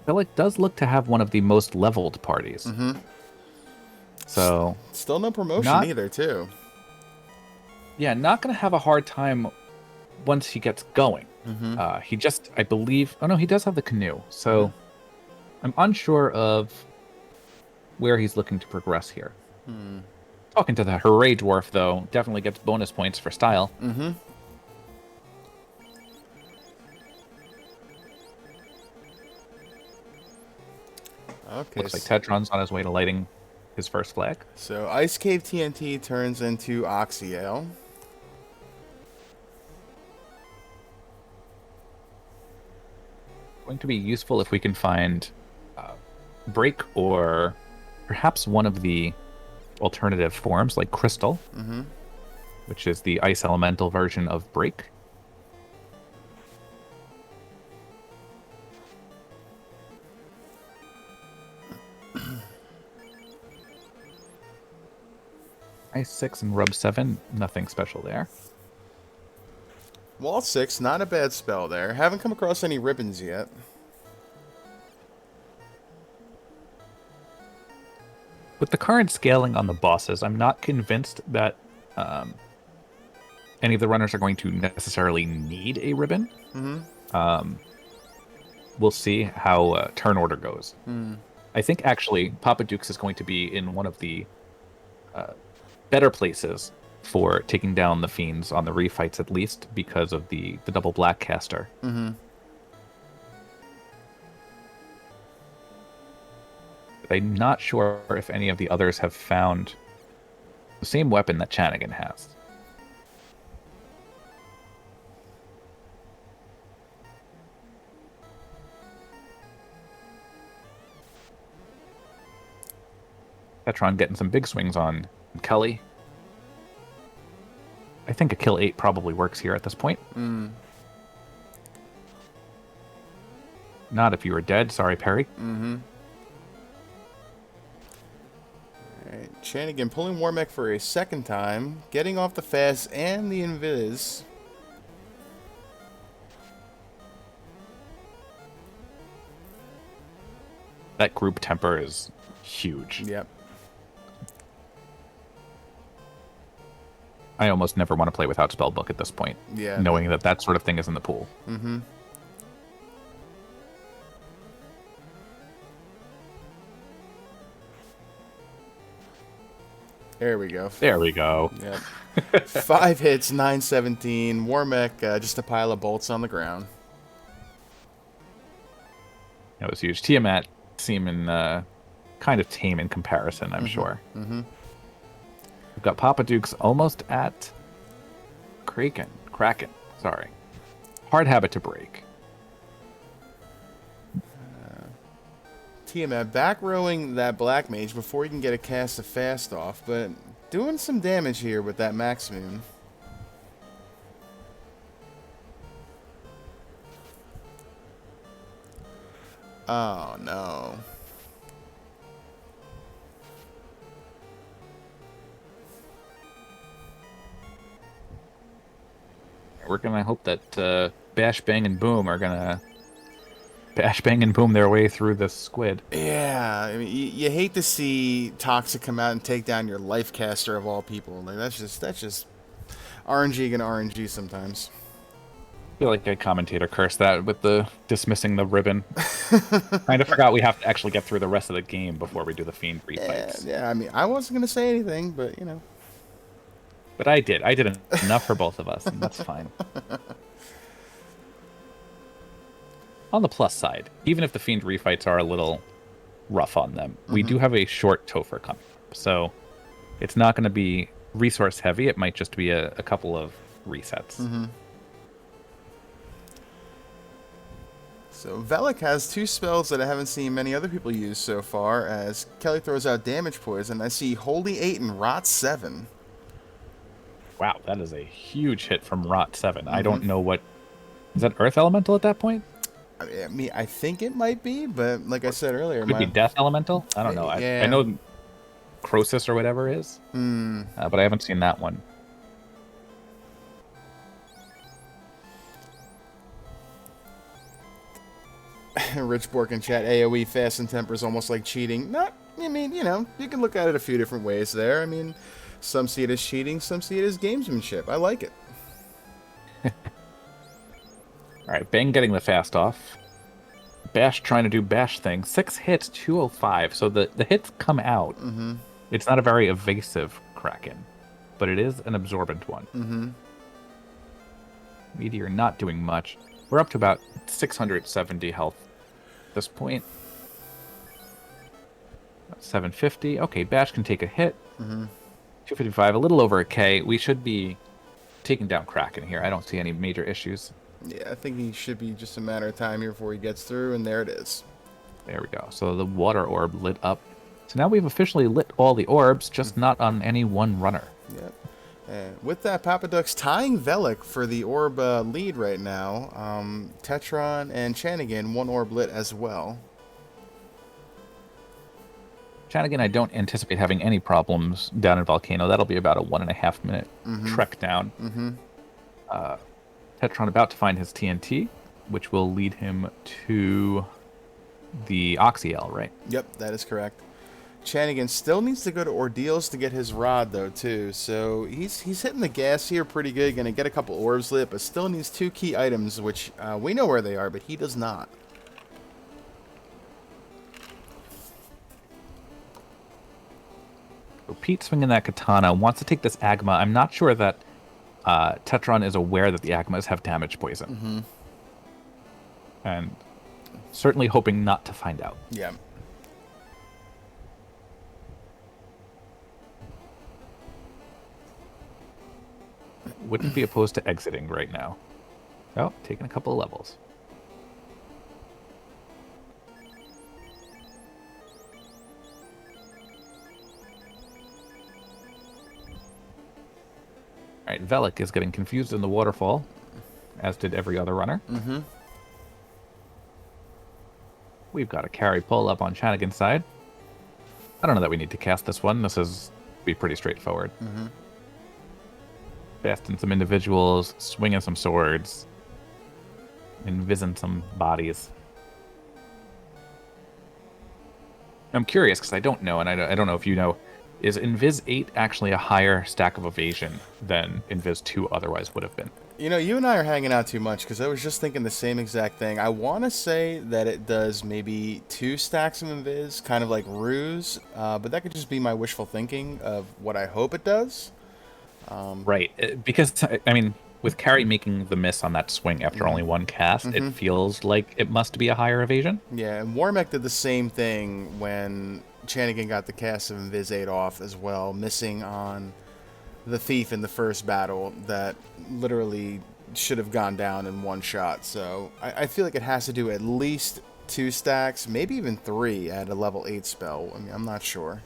Velik does look to have one of the most leveled parties. So still no promotion either, too. Yeah, not going to have a hard time once he gets going. He just, I believe... Oh, no, he does have the canoe. So I'm unsure of where he's looking to progress here. Talking to the Hooray Dwarf, though, definitely gets bonus points for style. Okay. Looks like Tetron's on his way to lighting his first flag. So Ice Cave TNT turns into Oxyale. Going to be useful if we can find Break or perhaps one of the alternative forms like Crystal, which is the ice elemental version of Break. Ice 6 and Rub 7, nothing special there. Wall 6, not a bad spell there. Haven't come across any ribbons yet. With the current scaling on the bosses, I'm not convinced that any of the runners are going to necessarily need a ribbon. We'll see how turn order goes. I think actually Poppadux is going to be in one of the better places for taking down the fiends on the refights, at least because of the double black caster. I'm not sure if any of the others have found the same weapon that Chanigan has. Tetron getting some big swings on Kelly. I think a kill 8 probably works here at this point. Not if you were dead. Sorry, Perry. Alright, Chanigan pulling Warmech for a second time, getting off the fast and the invis. That group temper is huge. Yep. I almost never want to play without Spellbook at this point. Yeah. Knowing that that sort of thing is in the pool. There we go. There we go. Yep. 5 hits, 917. Warmech, just a pile of bolts on the ground. That was huge. Tiamat seeming kind of tame in comparison, I'm sure. We've got Poppadux almost at Kraken. Sorry. Hard habit to break. Tiamat back rowing that Black Mage before he can get a cast of Fast off, but doing some damage here with that Max Moon. Oh, no. We're going to hope that Bash, Bang, and Boom are going to Bash, Bang, and Boom their way through this squid. Yeah, I mean, you hate to see Toxic come out and take down your life caster of all people. Like, that's just RNG gonna RNG sometimes. I feel like a commentator cursed that with the dismissing the ribbon. Kind of forgot we have to actually get through the rest of the game before we do the Fiend refights. Yeah, I mean, I wasn't gonna say anything, but, you know. But I did. I did enough for both of us, and that's fine. On the plus side, even if the Fiend refights are a little rough on them, we do have a short Topher coming up. So it's not going to be resource heavy. It might just be a couple of resets. So Velik has two spells that I haven't seen many other people use so far, as Kelly throws out Damage Poison. I see Holy 8 and Rot 7. Wow, that is a huge hit from Rot 7. I don't know what... Is that Earth Elemental at that point? I mean, I think it might be, but like I said earlier... Could be Death Elemental? I don't know. Yeah. I know Crosis or whatever is, but I haven't seen that one. Rich Bork in chat, AoE fast and temper is almost like cheating. Not, I mean, you know, you can look at it a few different ways there. I mean, some see it as cheating, some see it as gamesmanship. I like it. Alright, Bang getting the fast off. Bash trying to do Bash thing. 6 hits, 205. So the hits come out. It's not a very evasive Kraken, but it is an absorbent one. Meteor not doing much. We're up to about 670 health at this point. 750. Okay, Bash can take a hit. 255, a little over a K. We should be taking down Kraken here. I don't see any major issues. Yeah, I think he should be just a matter of time here before he gets through, and there it is. There we go. So the water orb lit up. So now we've officially lit all the orbs, just not on any one runner. Yep. And with that, Poppadux tying Velik for the orb lead right now. Tetron and Chanigan, one orb lit as well. Chanigan, I don't anticipate having any problems down in Volcano. That'll be about a 1.5 minute trek down. Tetron about to find his TNT, which will lead him to the Oxyel, right? Yep, that is correct. Chanigan still needs to go to Ordeals to get his rod, though, too. So he's hitting the gas here pretty good. Going to get a couple orbs lit, but still needs 2 key items, which we know where they are, but he does not. So Pete swinging that katana wants to take this Agma. I'm not sure that Tetron is aware that the Agmas have damage poison. And certainly hoping not to find out. Yeah. Wouldn't be opposed to exiting right now. Oh, taking a couple of levels. Alright, Velik is getting confused in the waterfall, as did every other runner. We've got a carry pull up on Chanigan's side. I don't know that we need to cast this one. This is be pretty straightforward. Fasting some individuals, swinging some swords, invising some bodies. I'm curious because I don't know, and I don't know if you know. Is Invis 8 actually a higher stack of evasion than Invis 2 otherwise would have been? You know, you and I are hanging out too much because I was just thinking the same exact thing. I want to say that it does maybe 2 stacks of Invis, kind of like Ruse, but that could just be my wishful thinking of what I hope it does. Right, because, I mean, with Carrie making the miss on that swing after only one cast, it feels like it must be a higher evasion. Yeah, and Warmech did the same thing when Chanigan got the cast of Invis 8 off as well, missing on the Thief in the first battle that literally should have gone down in one shot. So I feel like it has to do at least 2 stacks, maybe even 3 at a level 8 spell. I mean, I'm not sure.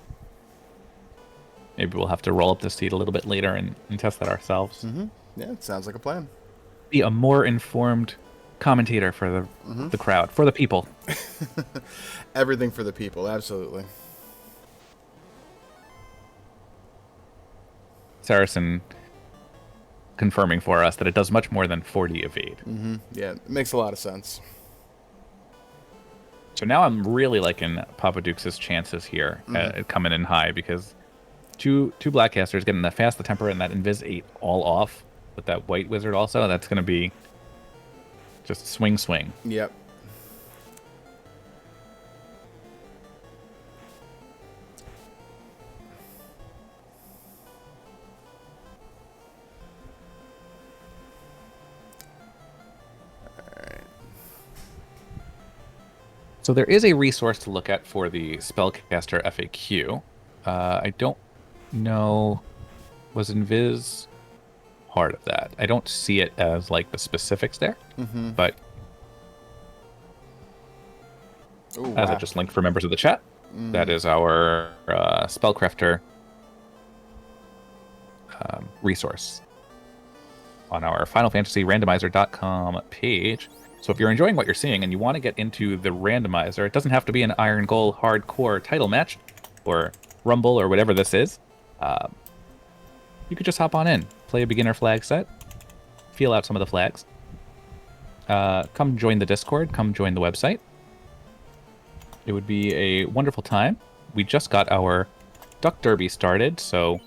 Maybe we'll have to roll up the seat a little bit later and test that ourselves. Yeah, it sounds like a plan. Be a more informed commentator for the crowd, for the people. Everything for the people, absolutely. Saracen confirming for us that it does much more than 40 evade. Yeah, it makes a lot of sense. So now I'm really liking Poppadux's chances here coming in high, because two black casters getting the fast, the temper, and that Invis 8 all off with that white wizard also. That's going to be just swing. Yep. So there is a resource to look at for the Spellcaster FAQ. I don't know, was Invis part of that? I don't see it as like the specifics there, but as I just linked for members of the chat, that is our Spellcrafter resource on our Final Fantasy Randomizer.com page. So if you're enjoying what you're seeing and you want to get into the randomizer, it doesn't have to be an Irongol hardcore title match or Rumble or whatever this is. You could just hop on in, play a beginner flag set, feel out some of the flags. Come join the Discord, come join the website. It would be a wonderful time. We just got our Duck Derby started, so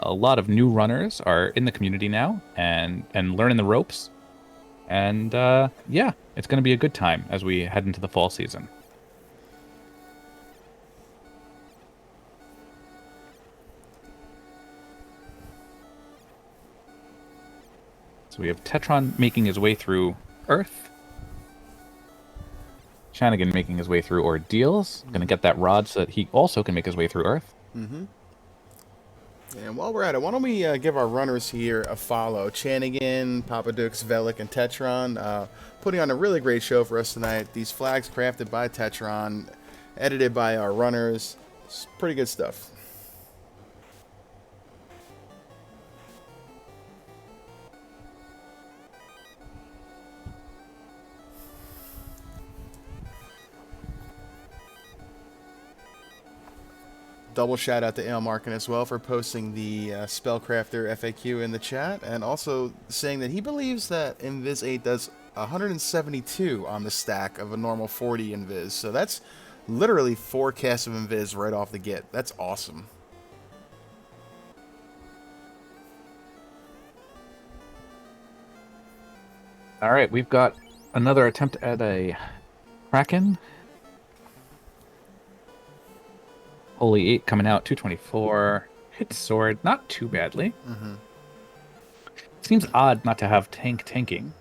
a lot of new runners are in the community now and learning the ropes. And yeah, it's going to be a good time as we head into the fall season. So we have Tetron making his way through Earth. Chanigan making his way through Ordeals. Going to get that rod so that he also can make his way through Earth. And while we're at it, why don't we give our runners here a follow. Chanigan, Poppadux, Velik, and Tetron, putting on a really great show for us tonight. These flags crafted by Tetron, edited by our runners. It's pretty good stuff. Double shout out to Ale Markin as well for posting the Spellcrafter FAQ in the chat, and also saying that he believes that Invis 8 does 172 on the stack of a normal 40 Invis. So that's literally 4 casts of Invis right off the get. That's awesome. All right, we've got another attempt at a Kraken. Holy 8 coming out, 224. Hit sword, not too badly. Seems odd not to have tanking.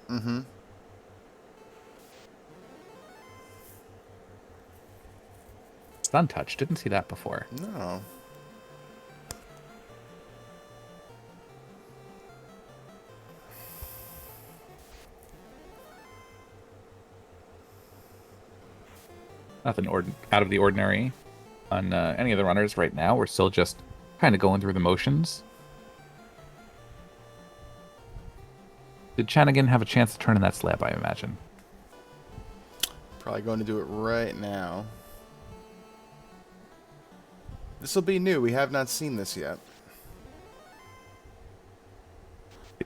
Stun touch, didn't see that before. No. Nothing out of the ordinary on any of the runners right now. We're still just kind of going through the motions. Did Chanigan have a chance to turn in that slab, I imagine? Probably going to do it right now. This will be new. We have not seen this yet.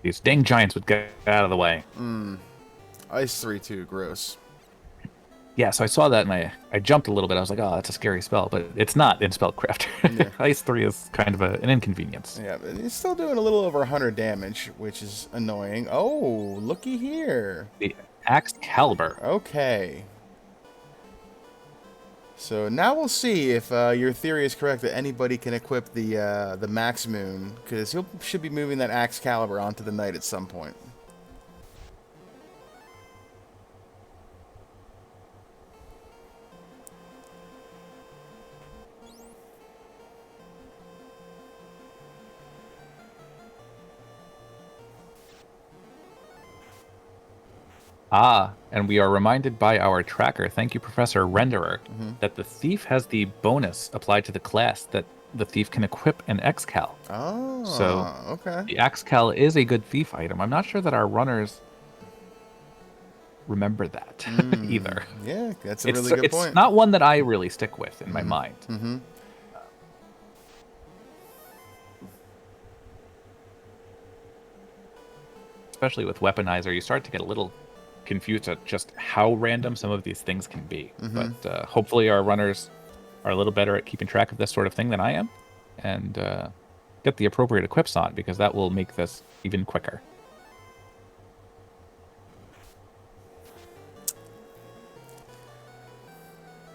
These dang giants would get out of the way. Ice 3-2, gross. Yeah, so I saw that and I jumped a little bit. I was like, oh, that's a scary spell, but it's not in Spellcrafter. Yeah. Ice 3 is kind of an inconvenience. Yeah, but he's still doing a little over 100 damage, which is annoying. Oh, looky here. The Axe Caliber. Okay. So now we'll see if your theory is correct that anybody can equip the Max Moon, because he should be moving that Axe Caliber onto the knight at some point. and we are reminded by our tracker, thank you, Professor Renderer, that the thief has the bonus applied to the class that the thief can equip an Xcal. Oh, so okay. the Xcal is a good thief item. I'm not sure that our runners remember that either. Yeah, that's a really good point. It's not one that I really stick with in my mind. Especially with Weaponizer, you start to get a little confused at just how random some of these things can be. But hopefully our runners are a little better at keeping track of this sort of thing than I am, and get the appropriate equips on, because that will make this even quicker.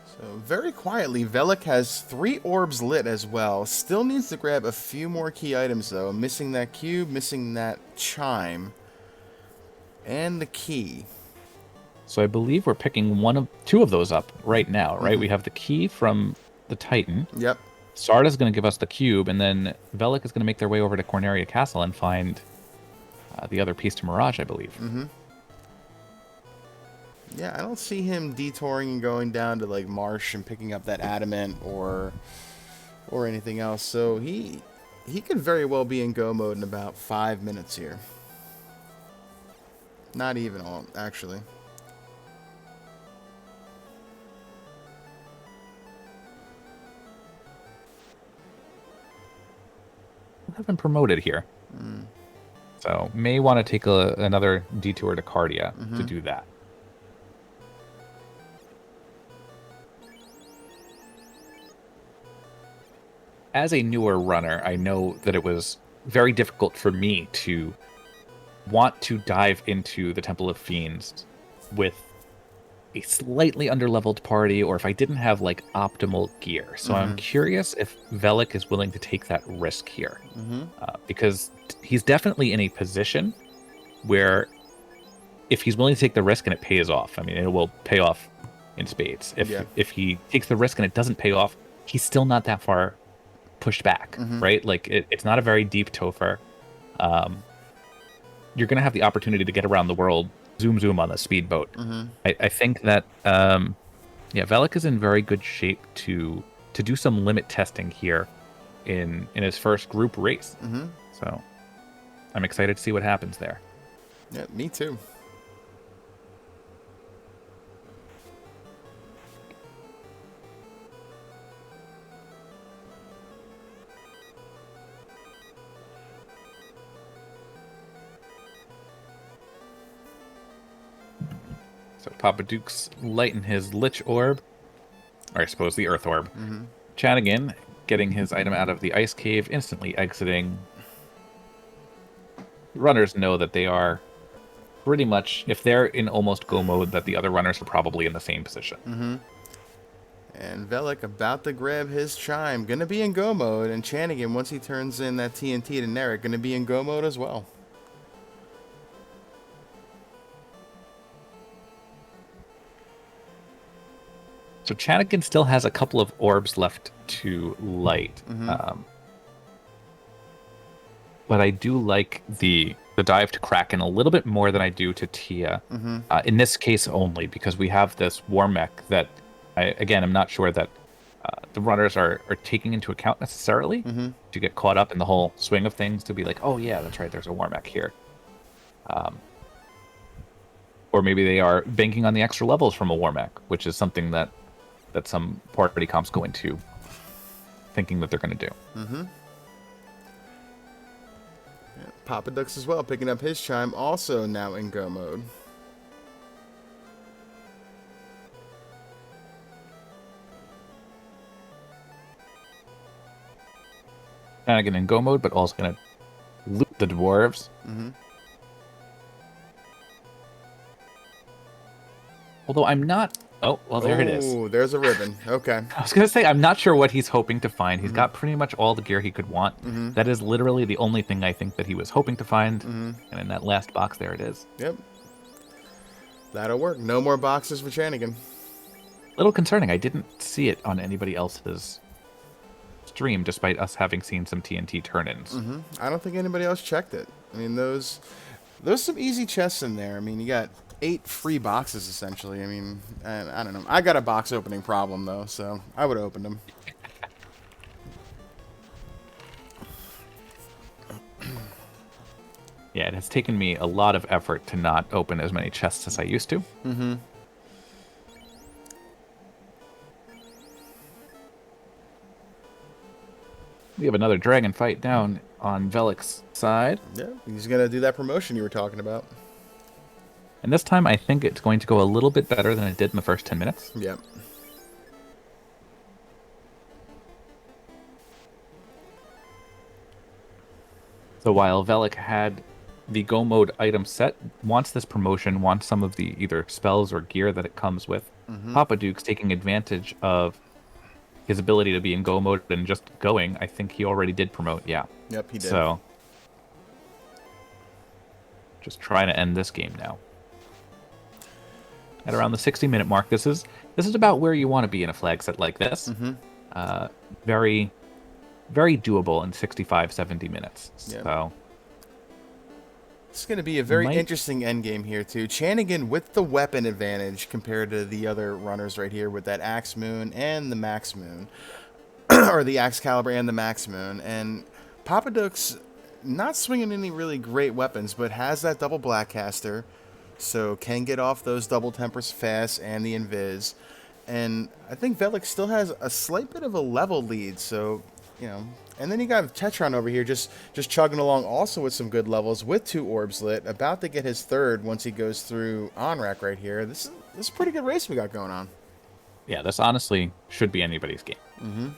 So very quietly, Velik has 3 orbs lit as well. Still needs to grab a few more key items though. Missing that cube, missing that chime, and the key. So I believe we're picking 2 of those up right now, right? We have the key from the Titan. Yep. Sarda's going to give us the cube, and then Velik is going to make their way over to Corneria Castle and find the other piece to Mirage, I believe. Yeah, I don't see him detouring and going down to like Marsh and picking up that adamant or anything else. So he could very well be in go mode in about 5 minutes here. Not even all, actually. Have been promoted here. So may want to take another detour to Cardia to do that. As a newer runner, I know that it was very difficult for me to want to dive into the Temple of Fiends with a slightly underleveled party, or if I didn't have like optimal gear. So I'm curious if Velik is willing to take that risk here, because he's definitely in a position where if he's willing to take the risk and it pays off, I mean, it will pay off in spades. If he takes the risk and it doesn't pay off, he's still not that far pushed back, right? Like it's not a very deep Topher. You're going to have the opportunity to get around the world zoom on the speedboat. I think that Velik is in very good shape to do some limit testing here in his first group race. So I'm excited to see what happens there. Yeah, me too. So Poppadux lighting his Lich Orb, or I suppose the Earth Orb. Chanigan getting his item out of the Ice Cave, instantly exiting. Runners know that they are pretty much, if they're in almost go mode, that the other runners are probably in the same position. And Velik about to grab his chime. Gonna be in go mode, and Chanigan, once he turns in that TNT to Narek, gonna be in go mode as well. So Chanigan still has a couple of orbs left to light. But I do like the dive to Kraken a little bit more than I do to Tia. In this case only, because we have this war mech that, I'm not sure that the runners are taking into account necessarily to get caught up in the whole swing of things, to be like, oh yeah, that's right, there's a war mech here. Or maybe they are banking on the extra levels from a war mech, which is something that some party comps go into thinking that they're going to do. Poppadux as well, picking up his chime, also now in go mode. Chanigan in go mode, but also going to loot the dwarves. Although I'm not... Oh, well, there it is. Oh, there's a ribbon. Okay. I was going to say, I'm not sure what he's hoping to find. He's got pretty much all the gear he could want. That is literally the only thing I think that he was hoping to find. And in that last box, there it is. Yep. That'll work. No more boxes for Chanigan. A little concerning. I didn't see it on anybody else's stream, despite us having seen some TNT turn-ins. I don't think anybody else checked it. I mean, there's some easy chests in there. I mean, you got 8 free boxes, essentially. I mean, I don't know. I got a box opening problem, though, so I would have opened them. Yeah, it has taken me a lot of effort to not open as many chests as I used to. Mm-hmm. We have another dragon fight down on Velik's side. Yeah, he's going to do that promotion you were talking about. And this time I think it's going to go a little bit better than it did in the first 10 minutes. Yep. So while Velik had the Go mode item set, wants this promotion, wants some of the either spells or gear that it comes with, Poppadux taking advantage of his ability to be in Go mode and just going, I think he already did promote, yeah. Yep, he did. So, just trying to end this game now. At around the 60-minute mark, this is about where you want to be in a flag set like this. Very, very doable in 65, 70 minutes. Yep. So, it's going to be a very interesting endgame here, too. Chanigan with the weapon advantage compared to the other runners right here with that Axe Moon and the Max Moon. Or the Axe Caliber and the Max Moon. And Poppadux not swinging any really great weapons, but has that double Blackcaster. So can get off those double Tempers fast and the Invis. And I think Velik still has a slight bit of a level lead, so, you know. And then you got Tetron over here just chugging along also with some good levels with 2 orbs lit, about to get his 3rd once he goes through Onrak right here. This is a pretty good race we got going on. Yeah, this honestly should be anybody's game.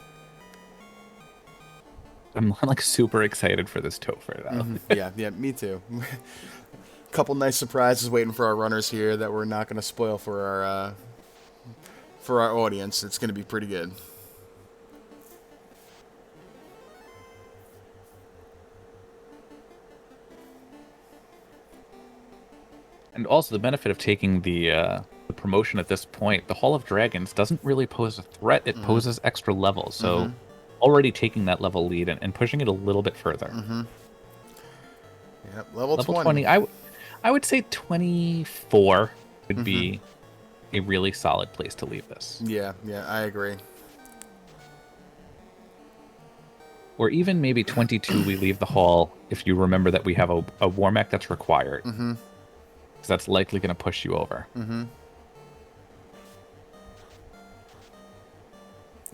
I'm like super excited for this Topher though. Yeah, me too. Couple nice surprises waiting for our runners here that we're not going to spoil for our audience. It's going to be pretty good. And also the benefit of taking the promotion at this point, the Hall of Dragons doesn't really pose a threat. It poses extra levels. So already taking that level lead and pushing it a little bit further. Yep, level 20. I would say 24 would be a really solid place to leave this. Yeah, I agree. Or even maybe 22 we leave the hall if you remember that we have a Warmech that's required. Because that's likely going to push you over.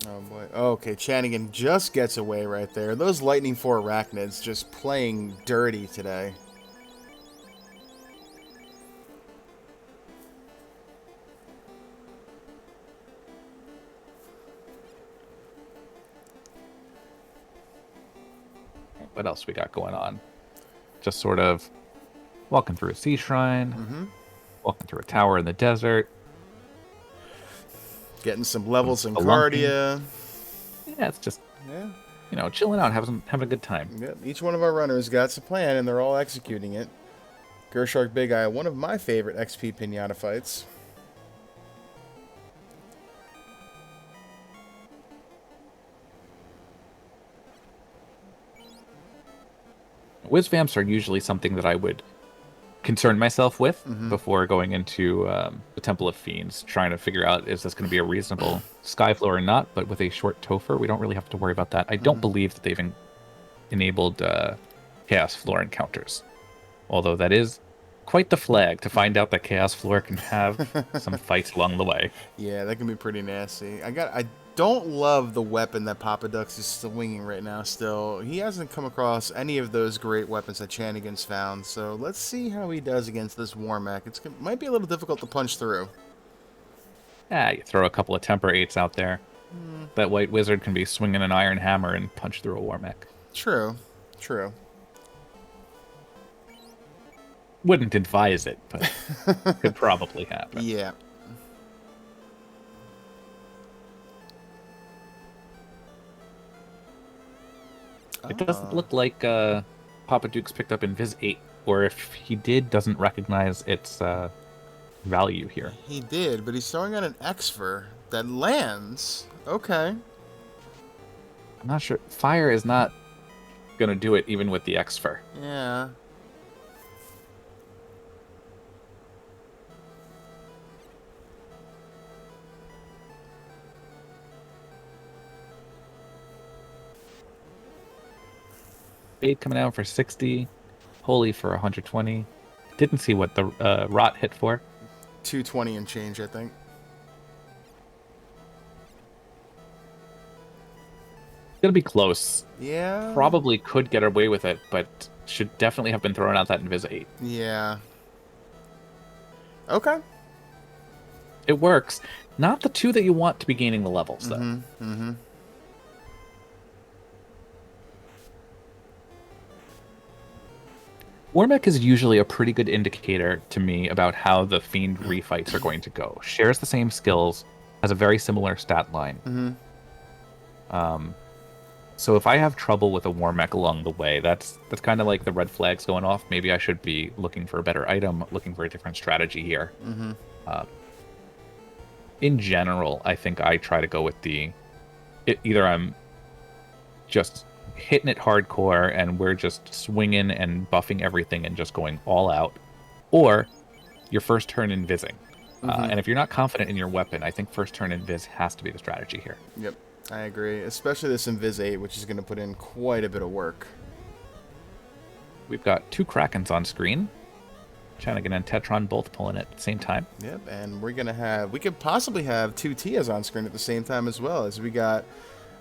Oh boy. Okay, Chanigan just gets away right there. Those Lightning 4 Arachnids just playing dirty today. What else we got going on? Just sort of walking through a sea shrine, walking through a tower in the desert. Getting some levels in Cardia. Yeah, it's just, you know, chilling out, having a good time. Yep, each one of our runners got a plan, and they're all executing it. Gershark Big Eye, one of my favorite XP Pinata fights. Whiz-vamps are usually something that I would concern myself with before going into the Temple of Fiends, trying to figure out, is this going to be a reasonable Skyflow or not? But with a short Topher, we don't really have to worry about that. I don't believe that they've enabled Chaos Floor encounters. Although that is quite the flag to find out that Chaos Floor can have some fights along the way. Yeah, that can be pretty nasty. I don't love the weapon that Poppadux is swinging right now still. He hasn't come across any of those great weapons that Chanigan's found, so let's see how he does against this Warmech. It might be a little difficult to punch through. You throw a couple of Temper 8s out there. That White Wizard can be swinging an Iron Hammer and punch through a Warmech. True. Wouldn't advise it, but could probably happen. Yeah. It doesn't look like Poppadux picked up Invis 8, or if he did, doesn't recognize its value here. He did, but he's throwing out an Exfer that lands. Okay. I'm not sure. Fire is not going to do it even with the Exfer. Yeah. Fade coming out for 60. Holy for 120. Didn't see what the Rot hit for. 220 and change, I think. Gonna be close. Yeah. Probably could get away with it, but should definitely have been throwing out that Invis 8. Yeah. Okay. It works. Not the 2 that you want to be gaining the levels, though. Mm-hmm. Warmech is usually a pretty good indicator to me about how the Fiend refights are going to go. Shares the same skills, has a very similar stat line. So if I have trouble with a Warmech along the way, that's kind of like the red flags going off. Maybe I should be looking for a better item, looking for a different strategy here. In general, I think I try to go with either I'm just hitting it hardcore and we're just swinging and buffing everything and just going all out, or your first turn invising. And if you're not confident in your weapon, I think first turn invis has to be the strategy here. Yep, I agree. Especially this Invis 8, which is going to put in quite a bit of work. We've got 2 Krakens on screen. Chanigan and Tetron both pulling it at the same time. Yep, and we could possibly have 2 Tias on screen at the same time as well, as we got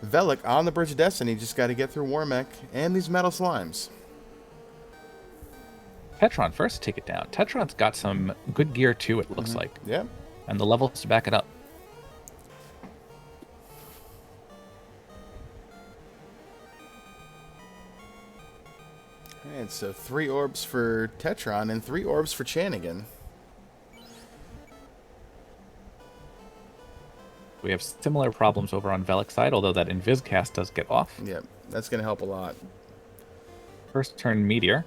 Velik on the Bridge of Destiny. Just got to get through Warmech and these Metal Slimes. Tetron first to take it down. Tetron's got some good gear too, it looks like. Yep. And the levels to back it up. Alright, so 3 orbs for Tetron and 3 orbs for Chanigan. We have similar problems over on Velik's side, although that Invis cast does get off. Yep, that's going to help a lot. First turn Meteor.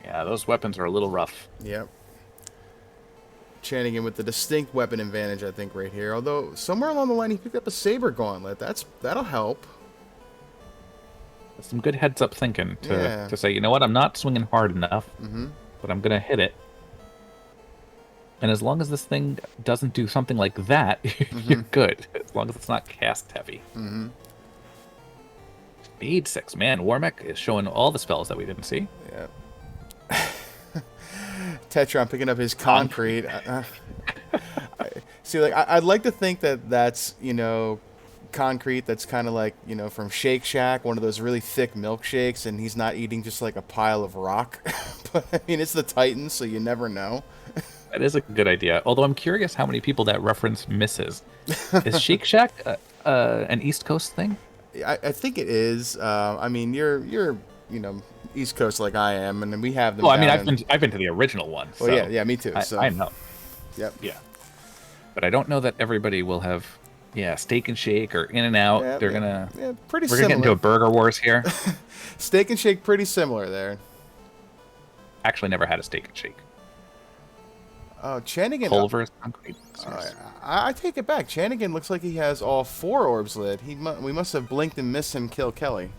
Yeah, those weapons are a little rough. Yep. Chanigan with the distinct weapon advantage, I think, right here. Although, somewhere along the line, he picked up a Saber Gauntlet. That'll help. Some good heads-up thinking to say, you know what, I'm not swinging hard enough, but I'm going to hit it. And as long as this thing doesn't do something like that, you're good. As long as it's not cast-heavy. Speed 6. Man, Warmech is showing all the spells that we didn't see. Yeah. Tetron picking up his concrete. See, like, I'd like to think that that's, concrete that's kind of like, from Shake Shack, one of those really thick milkshakes, and he's not eating just like a pile of rock. But, I mean, it's the Titans, so you never know. That is a good idea. Although I'm curious how many people that reference misses. Is Shake Shack an East Coast thing? I think it is. I mean, you're East Coast like I am, and then we have them. Well, I mean, I've been to the original one. Well, so yeah, me too. So I know. Yep. Yeah. But I don't know that everybody will have. Yeah, Steak and Shake or In and Out. Yeah, They're pretty We're similar. gonna get into a burger wars here. Steak and Shake, pretty similar there. Actually, never had a Steak and Shake. Oh, Chanigan. Culver's concrete. I take it back. Chanigan looks like he has all 4 orbs lit. We must have blinked and missed him kill Kelly.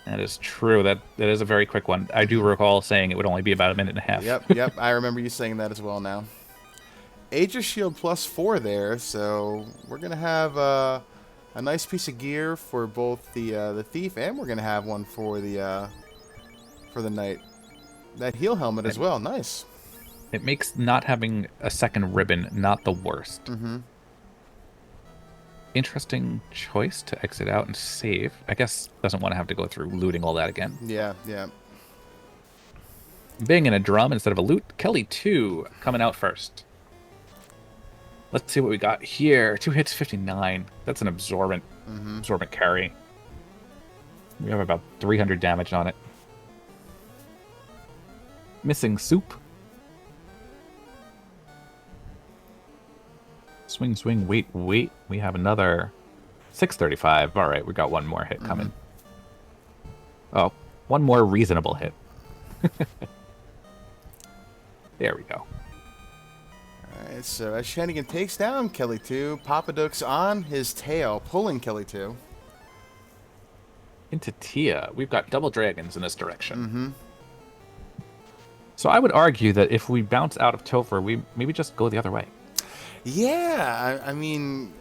That is true. That is a very quick one. I do recall saying it would only be about a minute and a half. Yep. I remember you saying that as well now. Aegis Shield +4 there, so we're going to have a nice piece of gear for both the Thief, and we're going to have one for the Knight. That heal helmet as well. Nice. It makes not having a second ribbon not the worst. Interesting choice to exit out and save. I guess doesn't want to have to go through looting all that again. Yeah. Banging a drum instead of a loot. Kelly 2 coming out first. Let's see what we got here. 2 hits, 59. That's an absorbent carry. We have about 300 damage on it. Missing Soup. Swing, wait. We have another 635. All right, we got one more hit coming. Oh, one more reasonable hit. There we go. All right, so as Chanigan takes down Kelly 2, Poppadux on his tail, pulling Kelly 2. Into Tia. We've got double dragons in this direction. So I would argue that if we bounce out of Topher, we maybe just go the other way. Yeah, I mean,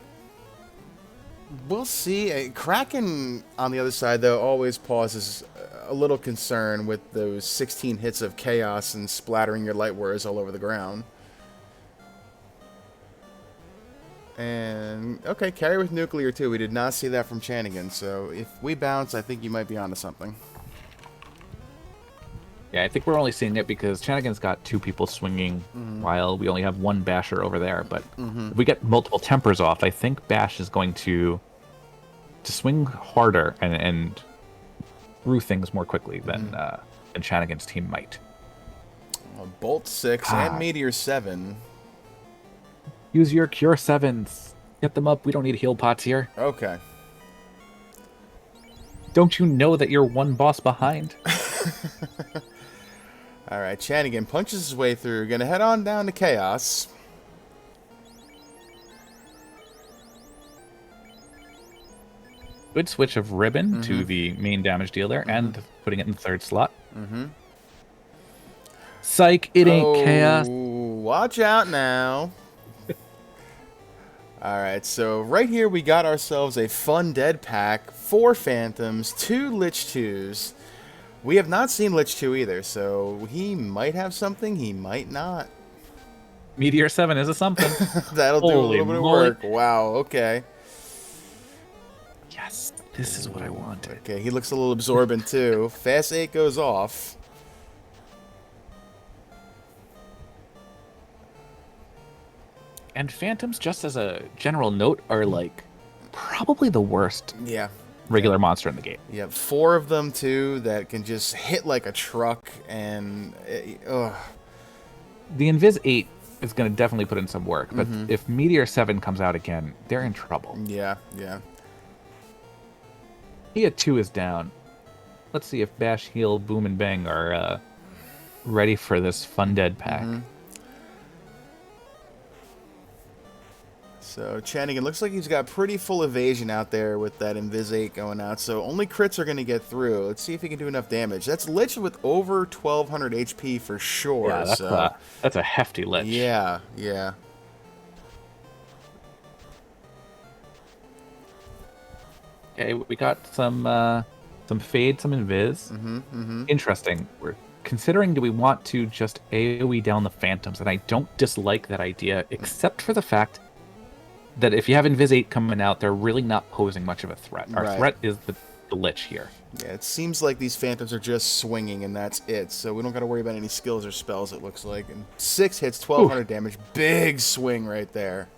we'll see. Kraken, on the other side, though, always pauses a little concern with those 16 hits of chaos and splattering your light warriors all over the ground. And, okay, carry with nuclear, too. We did not see that from Chanigan, so if we bounce, I think you might be onto something. Yeah, I think we're only seeing it because Chanigan's got 2 people swinging while we only have 1 basher over there. But if we get multiple tempers off, I think Bash is going to swing harder and through things more quickly than Chanigan's team might. Bolt 6 and Meteor 7. Use your Cure 7s. Get them up. We don't need heal pots here. Okay. Don't you know that you're 1 boss behind? Alright, Chanigan punches his way through. Gonna head on down to Chaos. Good switch of Ribbon to the main damage dealer and putting it in the 3rd slot. Psych, it ain't Chaos. Watch out now. Alright, so right here we got ourselves a fun dead pack. 4 Phantoms, 2 Lich 2s. We have not seen Lich 2 either, so he might have something, he might not. Meteor 7 is a something. That'll do a little bit of work. Wow, okay. Yes, this is what I wanted. Okay, he looks a little absorbent too. Fast 8 goes off. And Phantoms, just as a general note, are like probably the worst regular monster in the game. Yeah, 4 of them too that can just hit like a truck and the Invis 8 is going to definitely put in some work, but if Meteor 7 comes out again, they're in trouble. Yeah, yeah. He at 2 is down. Let's see if Bash, Heal, Boom, and Bang are ready for this fun dead pack. So Chanigan looks like he's got pretty full evasion out there with that Invis 8 going out, so only crits are going to get through. Let's see if he can do enough damage. That's Lich with over 1200 HP for sure. Yeah, that's a hefty Lich. Yeah, yeah. Okay, we got some Fade, some Invis. Interesting. We're considering, do we want to just AoE down the Phantoms? And I don't dislike that idea, except for the fact that if you have Invis 8 coming out, they're really not posing much of a threat. Our threat is the Lich here. Yeah, it seems like these Phantoms are just swinging, and that's it. So we don't got to worry about any skills or spells, it looks like. And 6 hits, 1200 damage. Big swing right there.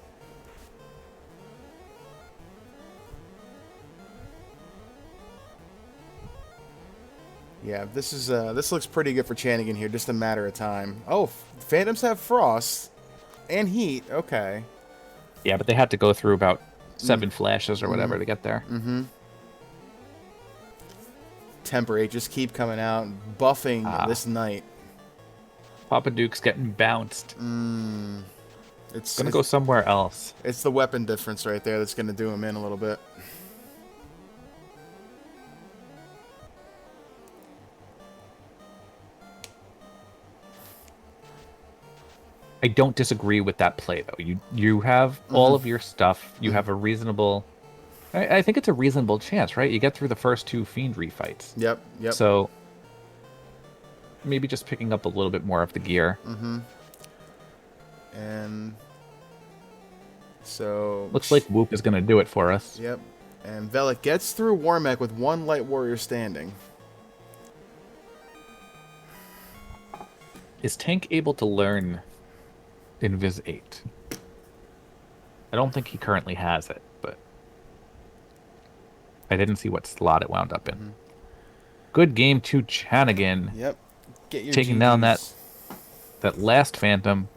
Yeah, this looks pretty good for Chanigan here, just a matter of time. Oh, Phantoms have Frost and Heat. Okay. Yeah, but they had to go through about 7 flashes or whatever to get there. Temper 8 just keep coming out, buffing this knight. Poppadux getting bounced. It's gonna go somewhere else. It's the weapon difference right there that's gonna do him in a little bit. I don't disagree with that play, though. You have all of your stuff. You have a reasonable... I think it's a reasonable chance, right? You get through the first 2 Fiendry fights. Yep, yep. So maybe just picking up a little bit more of the gear. And so... Looks like Whoop is going to do it for us. Yep. And Velik gets through Warmech with 1 Light Warrior standing. Is Tank able to learn Invis 8? I don't think he currently has it, but I didn't see what slot it wound up in. Good game to Chanigan. Yep. Get your taking GGs. down that last Phantom.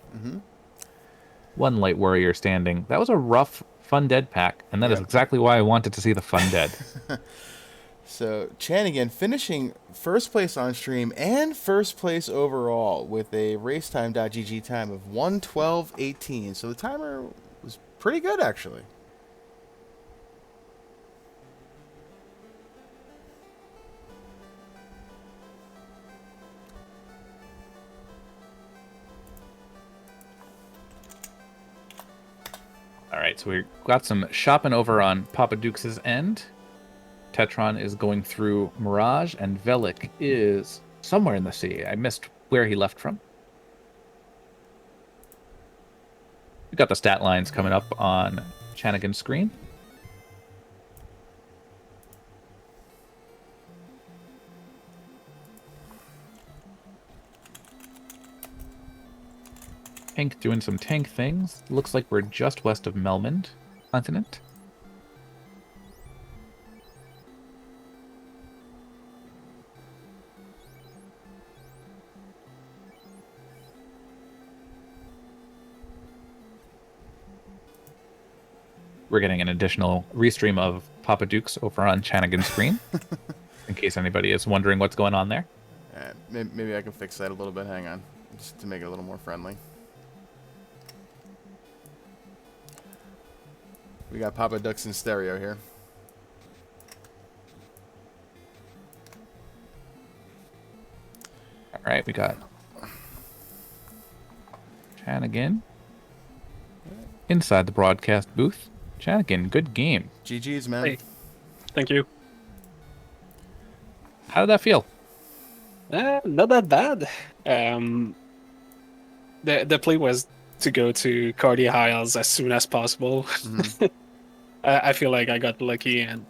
1 Light Warrior standing. That was a rough Fun Dead pack, and that is exactly why I wanted to see the Fun Dead. So Chanigan finishing first place on stream and first place overall with a racetime.gg time of 1:12:18. So the timer was pretty good, actually. right, so we got some shopping over on Poppadux's end. Tetron is going through Mirage, and Velik is somewhere in the sea. I missed where he left from. We've got the stat lines coming up on Chanigan's screen. Tank doing some tank things. Looks like we're just west of Melmond continent. We're getting an additional restream of Poppadux over on Chanigan's screen, in case anybody is wondering what's going on there. Maybe I can fix that a little bit. Hang on, just to make it a little more friendly. We got Poppadux in stereo here. All right, we got Chanigan inside the broadcast booth. Chanigan, good game. GG's, man. Hey, thank you. How did that feel? Not that bad. The play was to go to Cardia Isles as soon as possible. Mm-hmm. I feel like I got lucky and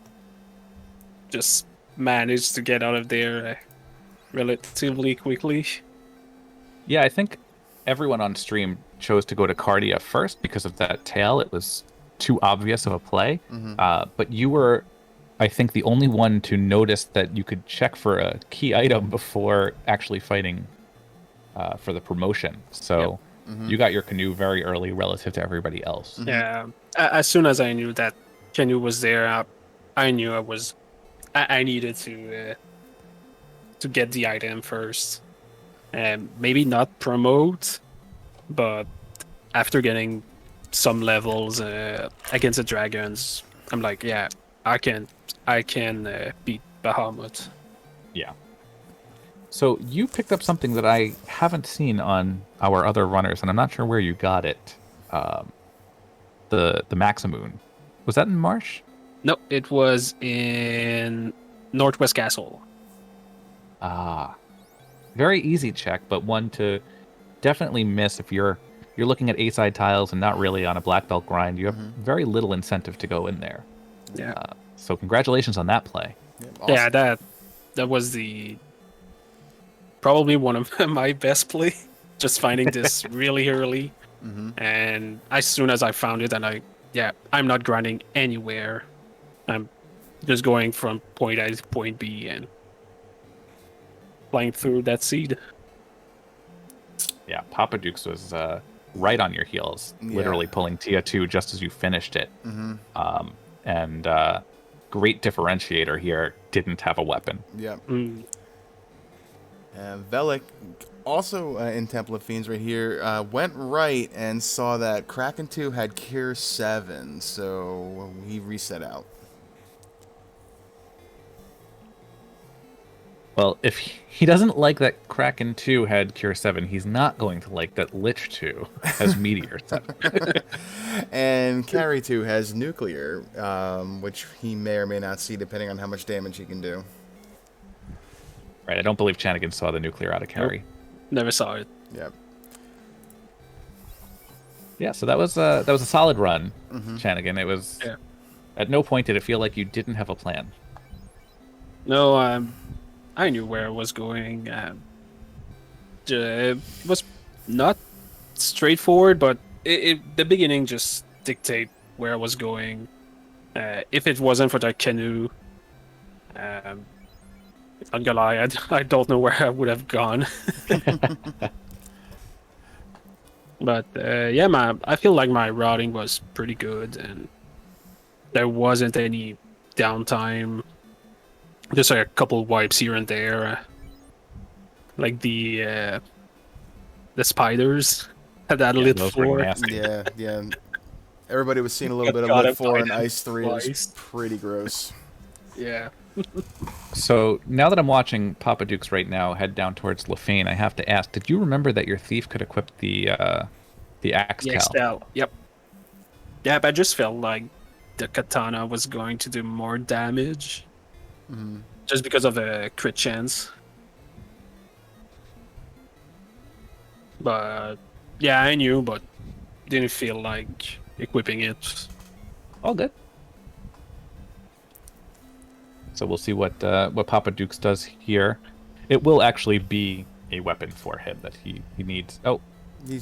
just managed to get out of there relatively quickly. Yeah, I think everyone on stream chose to go to Cardia first because of that tail. It was too obvious of a play. Mm-hmm. But you were, I think, the only one to notice that you could check for a key item before actually fighting for the promotion. So Yep. Mm-hmm. you got your canoe very early relative to everybody else. Mhm. Yeah. As soon as I knew that Canoe was there, I knew I needed to get the item first, and maybe not promote, but after getting some levels against the dragons, I'm like, yeah, I can beat Bahamut. Yeah. So you picked up something that I haven't seen on our other runners, and I'm not sure where you got it. The Maximoon. Was that in Marsh? No, it was in Northwest Castle. Ah. Very easy check, but one to definitely miss if you're looking at A-side tiles and not really on a black belt grind. You have very little incentive to go in there. Yeah. So congratulations on that play. Yeah, awesome. Yeah, that was probably one of my best play. Just finding this really early, Mm-hmm. and as soon as I found it, and I'm not grinding anywhere. I'm just going from point A to point B and flying through that seed. Yeah, Poppadux was right on your heels, literally pulling Tia 2 just as you finished it. Mm-hmm. And great differentiator here, didn't have a weapon. Yep. Mm. Velik, also in Temple of Fiends right here, went right and saw that Kraken 2 had Cure 7, so he reset out. Well, if he doesn't like that Kraken 2 had Cure 7, he's not going to like that Lich 2 has Meteor 7. And Carry 2 has Nuclear, which he may or may not see depending on how much damage he can do. Right, I don't believe Chanigan saw the Nuclear out of Carry. Never saw it. Yep. Yeah, so that was a solid run, Mm-hmm. Chanigan. It was Yeah. At no point did it feel like you didn't have a plan. No, I knew where I was going. It was not straightforward, but the beginning just dictate where I was going. If it wasn't for that canoe, I'm gonna lie, I don't know where I would have gone. But yeah, I feel like my routing was pretty good, and there wasn't any downtime. Just like a couple wipes here and there, like the spiders had that lit those were 4. nasty. Yeah. Everybody was seeing a little bit of Got lit it 4 and by Ice 3. It was twice. pretty gross. Yeah. So now that I'm watching Poppadux right now head down towards Lefane, I have to ask: did you remember that your thief could equip the axe The cal? Excel. Yep. Yeah, but I just felt like the katana was going to do more damage just because of the crit chance. But yeah, I knew, but didn't feel like equipping it. All good. So we'll see what Poppadux does here. It will actually be a weapon for him that he needs. Oh,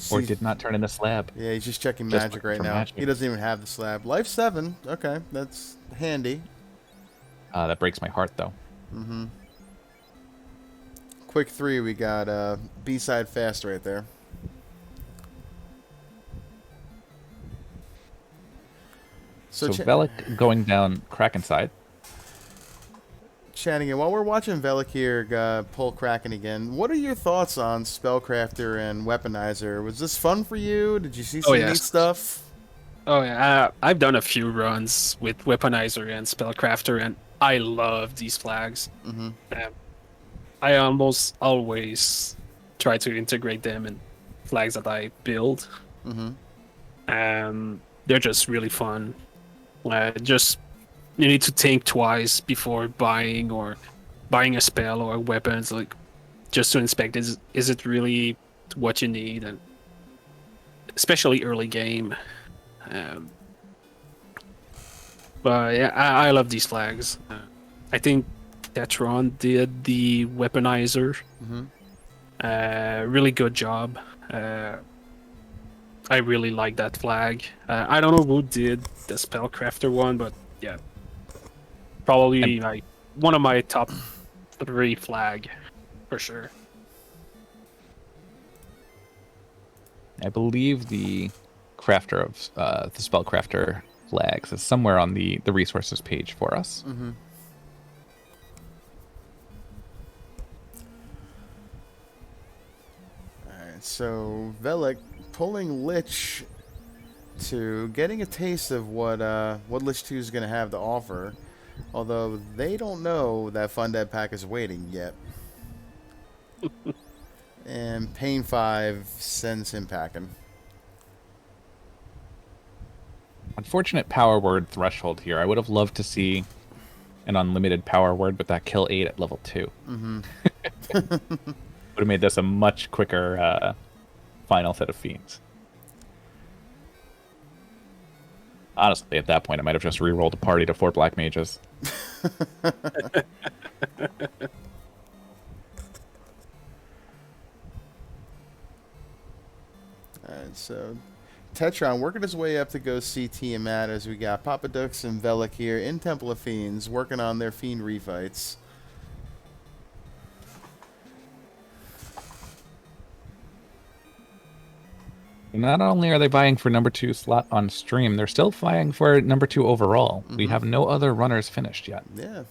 or did not turn in the slab. Yeah, he's just checking Just magic right for now. magic. He doesn't even have the slab. Life 7. Okay, that's handy. That breaks my heart, though. Quick 3, we got B-side fast right there. So Velik going down Kraken side. Chanigan, while we're watching Velik here pull Kraken again, what are your thoughts on Spellcrafter and Weaponizer? Was this fun for you? Did you see some neat stuff? Oh yeah, I've done a few runs with Weaponizer and Spellcrafter, and I love these flags. I almost always try to integrate them in flags that I build. They're just really fun. Just you need to think twice before buying a spell or weapons, like just to inspect is it really what you need, and especially early game. But yeah, I love these flags. I think Tetron did the Weaponizer. Really good job. I really like that flag. I don't know who did the Spellcrafter one, but yeah, probably like one of my top 3 flag for sure. I believe the crafter of the Spellcrafter flags is somewhere on the resources page for us. Alright, so Velik pulling Lich to getting a taste of what Lich 2 is going to have to offer, although they don't know that Fun Dead pack is waiting yet. And Pain 5 sends him packing. Unfortunate power word threshold here. I would have loved to see an unlimited power word with that kill 8 at level 2. Would have made this a much quicker final set of fiends. Honestly, at that point, I might have just re-rolled a party to 4 black mages. Alright, so Tetron working his way up to go see Tiamat as we got Poppadux and Velik here in Temple of Fiends working on their fiend refights. Not only are they vying for number 2 slot on stream, they're still vying for number 2 overall. We have no other runners finished yet. Yeah.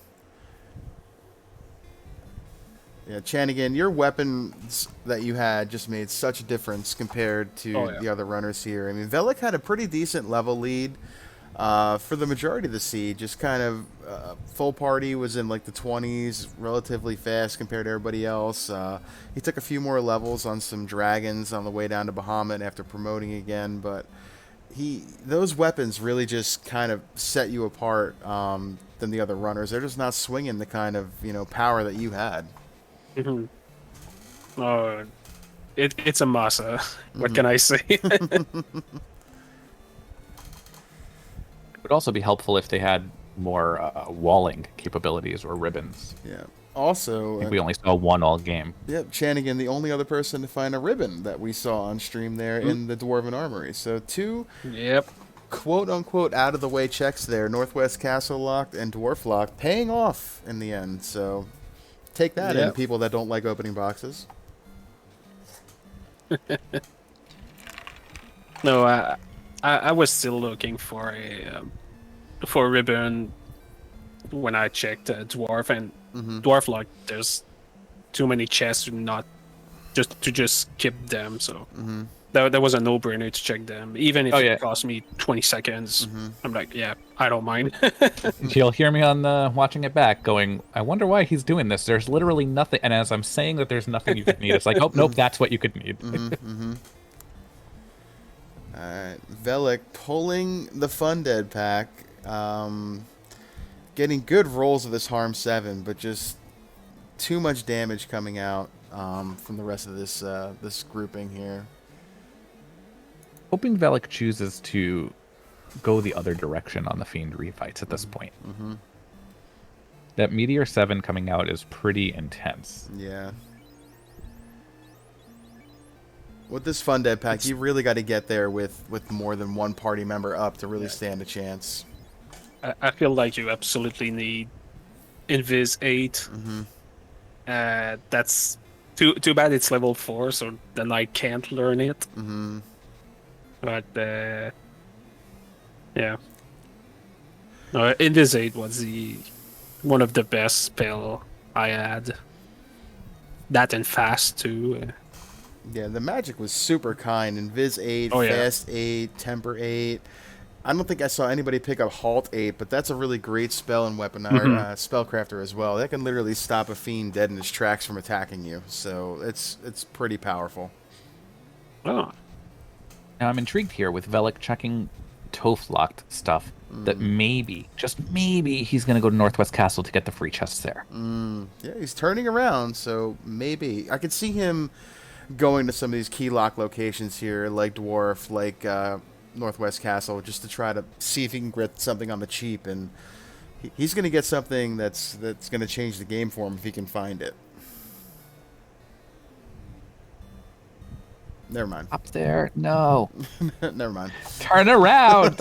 Yeah, Chanigan, your weapons that you had just made such a difference compared to the other runners here. I mean, Velik had a pretty decent level lead for the majority of the siege. Just kind of full party was in like the 20s, relatively fast compared to everybody else. He took a few more levels on some dragons on the way down to Bahamut after promoting again, but those weapons really just kind of set you apart than the other runners. They're just not swinging the kind of power that you had. Oh, it's a massa. What can I say? It would also be helpful if they had more walling capabilities or ribbons. Yeah. Also, I think we only saw 1 all game. Yep, Chanigan, the only other person to find a ribbon that we saw on stream there in the Dwarven Armory. So 2 quote-unquote out-of-the-way checks there. Northwest Castle Locked and Dwarf Locked paying off in the end. So take that in, people that don't like opening boxes. No, I was still looking for a ribbon when I checked Dwarf, and Dwarf Lock, there's too many chests to just skip them, so that was a no-brainer to check them, even if it cost me 20 seconds. I'm like, yeah, I don't mind. You'll hear me on the watching it back going, I wonder why he's doing this. There's literally nothing, and as I'm saying that there's nothing you could need, it's like, oh, nope, that's what you could need. Alright, Velik pulling the Fun Dead pack. Getting good rolls of this Harm 7, but just too much damage coming out from the rest of this this grouping here. Hoping Velik chooses to go the other direction on the Fiend refights at this point. Mm-hmm. That Meteor 7 coming out is pretty intense. Yeah. With this Fun Dead pack, you really got to get there with more than one party member up to really stand a chance. I feel like you absolutely need Invis 8. Mm-hmm. That's too bad it's level 4, so then I can't learn it. Mm-hmm. But yeah. No, Invis 8 was one of the best spell I had. That and fast too. Yeah, the magic was super kind. Invis 8, Oh, yeah. Fast 8, Temper 8. I don't think I saw anybody pick up Halt 8, but that's a really great spell and weapon spellcrafter as well. That can literally stop a fiend dead in his tracks from attacking you. So it's pretty powerful. Oh. Now I'm intrigued here with Velik checking Toph locked stuff that maybe, just maybe, he's going to go to Northwest Castle to get the free chests there. Yeah, he's turning around, so maybe. I could see him going to some of these key lock locations here, like Dwarf, like Northwest Castle, just to try to see if he can get something on the cheap, and he's going to get something that's going to change the game for him if he can find it. Never mind. Up there? No. Never mind. Turn around!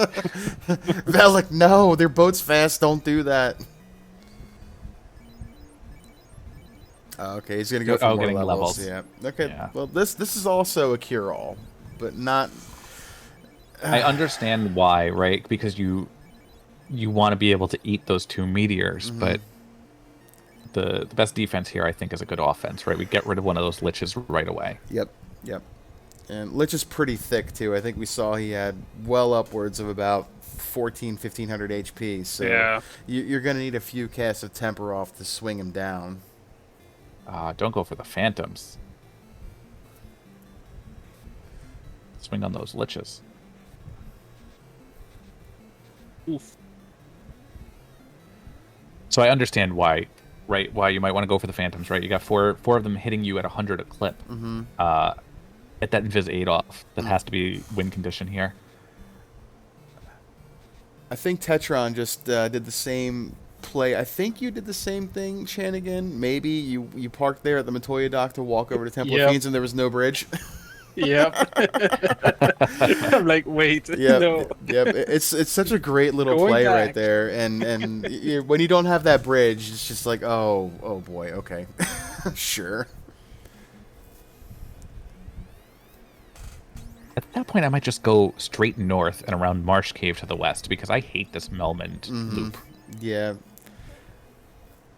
Velik, no, their boat's fast. Don't do that. Okay, he's gonna go for more getting levels. Yeah. Okay. Yeah. Well, this is also a cure-all, but not. I understand why, right? Because you want to be able to eat those 2 meteors, but the best defense here, I think, is a good offense, right? We get rid of one of those liches right away. Yep. And Lich is pretty thick too. I think we saw he had well upwards of about 1,500 HP. So Yeah. you're gonna need a few casts of Temper off to swing him down. Don't go for the phantoms. Swing on those liches. Oof. So I understand why, right? Why you might want to go for the phantoms, right? You got four of them hitting you at 100 a clip. Get that Invis 8 off. That has to be win condition here. I think Tetron just did the same play. I think you did the same thing, Chanigan. Maybe you parked there at the Matoya dock to walk over to Temple of Fiends and there was no bridge. Yep. I'm like, wait, Yep. no. Yep. It's such a great little Going play back. right there, and when you don't have that bridge, it's just like, oh boy, okay, sure. At that point, I might just go straight north and around Marsh Cave to the west because I hate this Melmond loop. Yeah.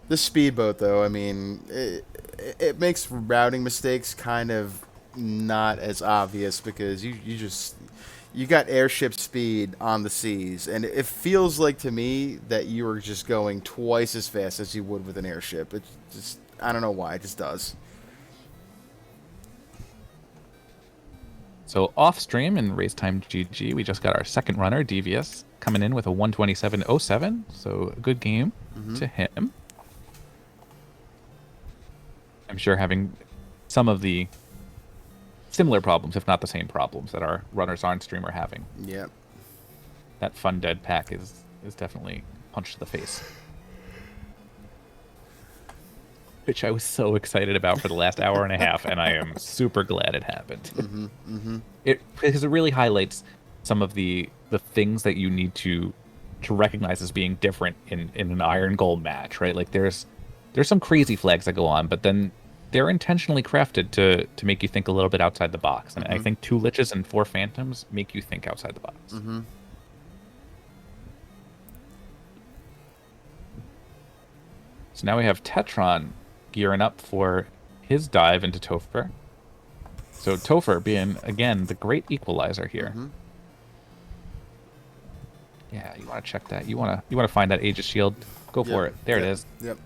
The speedboat, though, I mean, it makes routing mistakes kind of not as obvious because you got airship speed on the seas, and it feels like to me that you are just going twice as fast as you would with an airship. It just, I don't know why, it just does. So off stream in Race Time GG, we just got our second runner, Devious, coming in with a 127.07. So a good game to him. I'm sure having some of the similar problems, if not the same problems, that our runners on stream are having. Yep. That Fun Dead pack is definitely a punch to the face. Which I was so excited about for the last hour and a half, and I am super glad it happened. Because it really highlights some of the things that you need to recognize as being different in an Irongol match, right? Like there's some crazy flags that go on, but then they're intentionally crafted to make you think a little bit outside the box. And I think 2 liches and 4 phantoms make you think outside the box. So now we have Tetron gearing up for his dive into Topher. So Topher being, again, the great equalizer here. Yeah, you want to check that. You want to find that Aegis Shield. Go for it. There it is. Yep.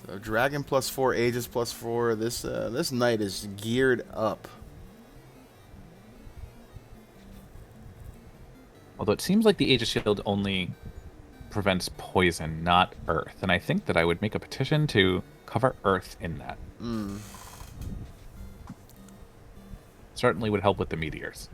So Dragon +4, Aegis +4. This knight is geared up. Although it seems like the Aegis Shield only prevents poison, not earth. And I think that I would make a petition to cover earth in that. Certainly would help with the meteors.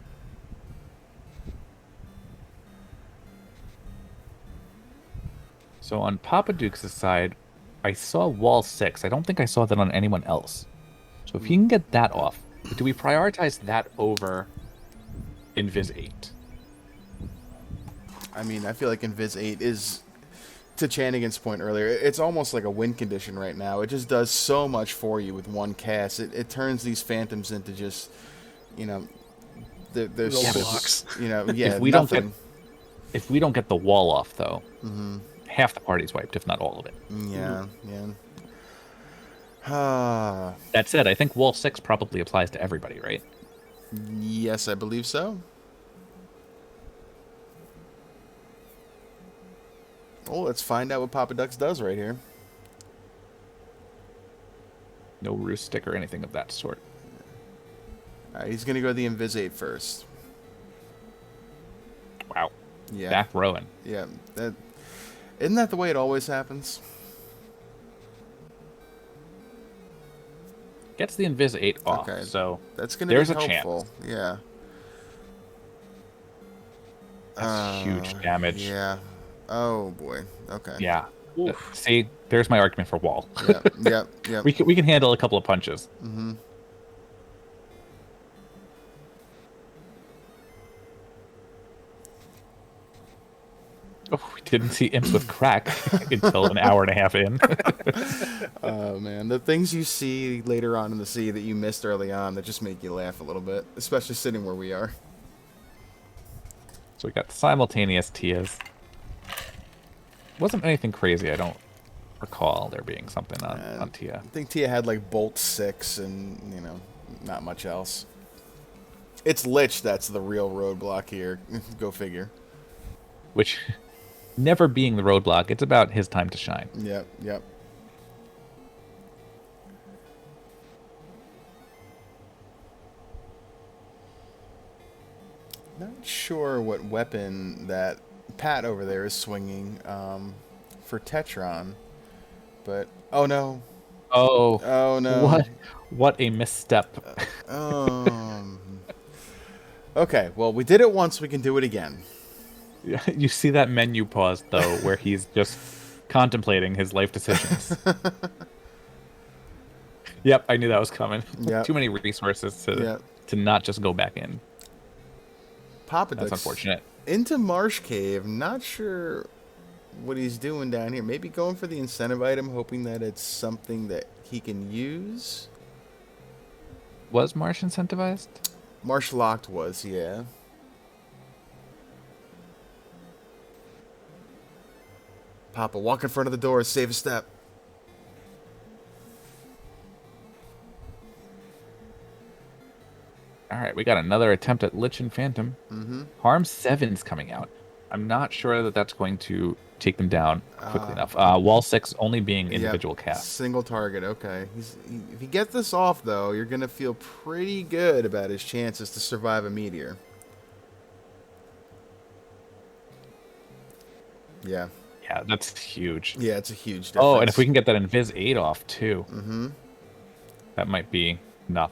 So on Poppadux's side, I saw wall 6. I don't think I saw that on anyone else. So if you can get that off, do we prioritize that over Invis 8? I mean, I feel like Invis 8 is, to Chanigan's point earlier, it's almost like a win condition right now. It just does so much for you with one cast. It turns these phantoms into just, you know, there's blocks. You know, yeah. If we don't get the wall off though, half the party's wiped, if not all of it. Yeah, That said, I think wall 6 probably applies to everybody, right? Yes, I believe so. Well, let's find out what Poppadux does right here. No roost stick or anything of that sort. All right, he's going to go the Invis 8 first. Wow. Yeah. Back rowing. Yeah. Isn't that the way it always happens? Gets the Invis 8 off, Okay. so that's going to be helpful. Chance. Yeah. That's huge damage. Yeah. Oh, boy. Okay. Yeah. See, there's my argument for wall. Yep. We can handle a couple of punches. Mm-hmm. Oh, we didn't see imps with crack until an hour and a half in. Oh, man. The things you see later on in the sea that you missed early on that just make you laugh a little bit, especially sitting where we are. So we got simultaneous Tias. Wasn't anything crazy. I don't recall there being something on Tia. I think Tia had like Bolt 6 and, you know, not much else. It's Lich that's the real roadblock here. Go figure. Which, never being the roadblock, it's about his time to shine. Yep. Not sure what weapon that Pat over there is swinging for Tetron, but oh no! Oh no! What a misstep! Okay, well we did it once. We can do it again. You see that menu pause though, where he's just contemplating his life decisions. Yep, I knew that was coming. Yep. Too many resources to not just go back in. Poppadux. That's unfortunate. Into Marsh Cave. Not sure what he's doing down here. Maybe going for the incentive item, hoping that it's something that he can use. Was Marsh incentivized? Marsh locked was, yeah. Papa, walk in front of the door. Save a step. All right, we got another attempt at Lich and Phantom. Harm 7's coming out. I'm not sure that that's going to take them down quickly enough. Wall 6 only being individual cast. Single target, okay. If he gets this off, though, you're going to feel pretty good about his chances to survive a meteor. Yeah. Yeah, that's huge. Yeah, it's a huge difference. Oh, and if we can get that Invis 8 off, too. That might be enough.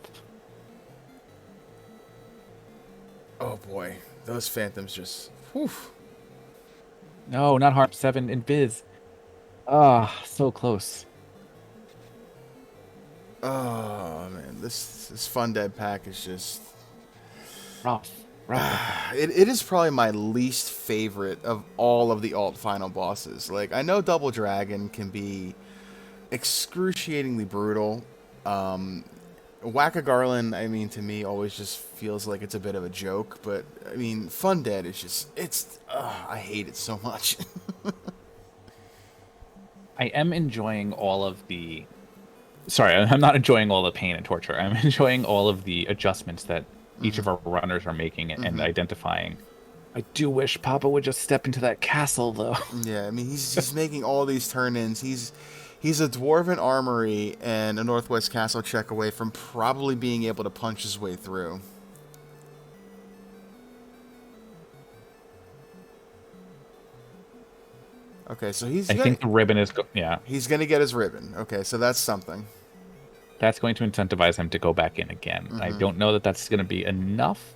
Oh, boy. Those phantoms just... Whew. No, not Harm 7, Invis. Ah, so close. Oh, man. This Fun Dead pack is just... Rough. It is probably my least favorite of all of the alt final bosses. Like, I know Double Dragon can be excruciatingly brutal. Whack-A-Garland, I mean, to me, always just feels like it's a bit of a joke. But, I mean, Fun Dead is just... I hate it so much. I am enjoying all of the... Sorry, I'm not enjoying all the pain and torture. I'm enjoying all of the adjustments that each of our runners are making and identifying. I do wish Papa would just step into that castle, though. Yeah, I mean, he's making all these turn-ins. He's a Dwarven Armory and a Northwest Castle check away from probably being able to punch his way through. Okay, so I think the ribbon is... He's going to get his ribbon. Okay, so that's something. That's going to incentivize him to go back in again. I don't know that that's going to be enough.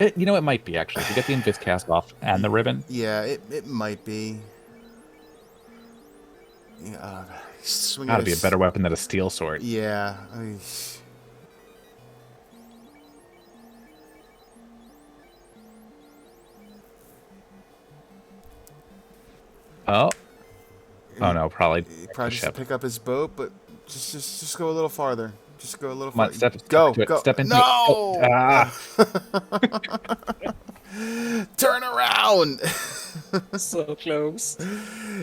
It might be, actually. If you get the Invis cast off and the ribbon. Yeah, it might be. Yeah, Gotta be a better weapon than a steel sword. Yeah. Oh no, probably just pick up his boat, but just go a little farther. Just go a little farther. Go. Step into it. No! Turn around! So close.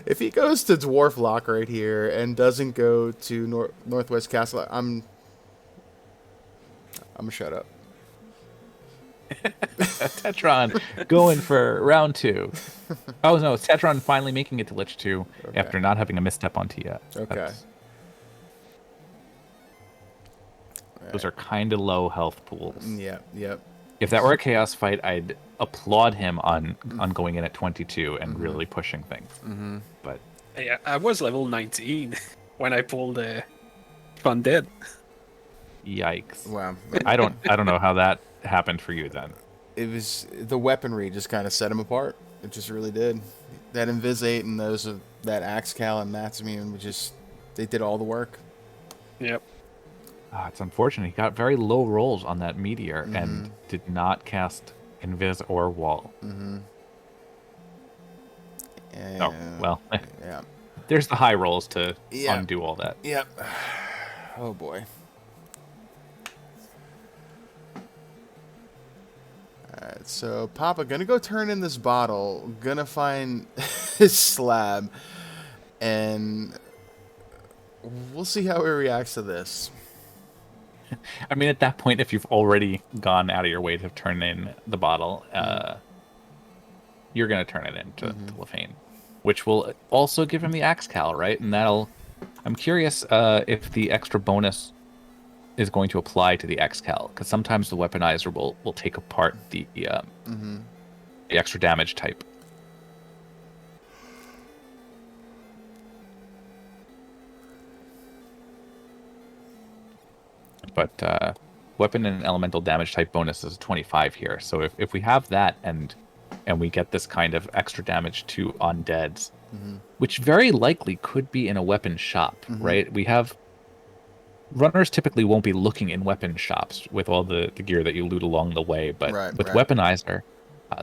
If he goes to Dwarf Lock right here and doesn't go to Northwest Castle, I'm gonna shut up. Tetron going for round 2. Oh no, Tetron finally making it to Lich 2 after not having a misstep on Tia. Okay. Those are kind of low health pools. Yep. If that were a chaos fight, I'd applaud him on going in at 22 and really pushing things. But yeah, I was level 19 when I pulled Undead. Yikes! Wow. I don't know how that happened for you then. It was the weaponry just kind of set him apart. It just really did. That Invisate and that Axe Cal and Matsumune they did all the work. Yep. It's unfortunate. He got very low rolls on that meteor and did not cast Invis or Wall. Oh, well. Yeah. There's the high rolls to undo all that. Yep. Oh, boy. Alright, so Papa, gonna go turn in this bottle, gonna find his slab, and we'll see how he reacts to this. I mean, at that point, if you've already gone out of your way to turn in the bottle, you're going to turn it in to Lefane, which will also give him the Axe Cal, right? And I'm curious if the extra bonus is going to apply to the Axe Cal, because sometimes the Weaponizer will take apart the extra damage type. But weapon and elemental damage type bonus is 25 here. So if we have that and we get this kind of extra damage to undeads, which very likely could be in a weapon shop, right? We have runners typically won't be looking in weapon shops with all the gear that you loot along the way, but with Weaponizer,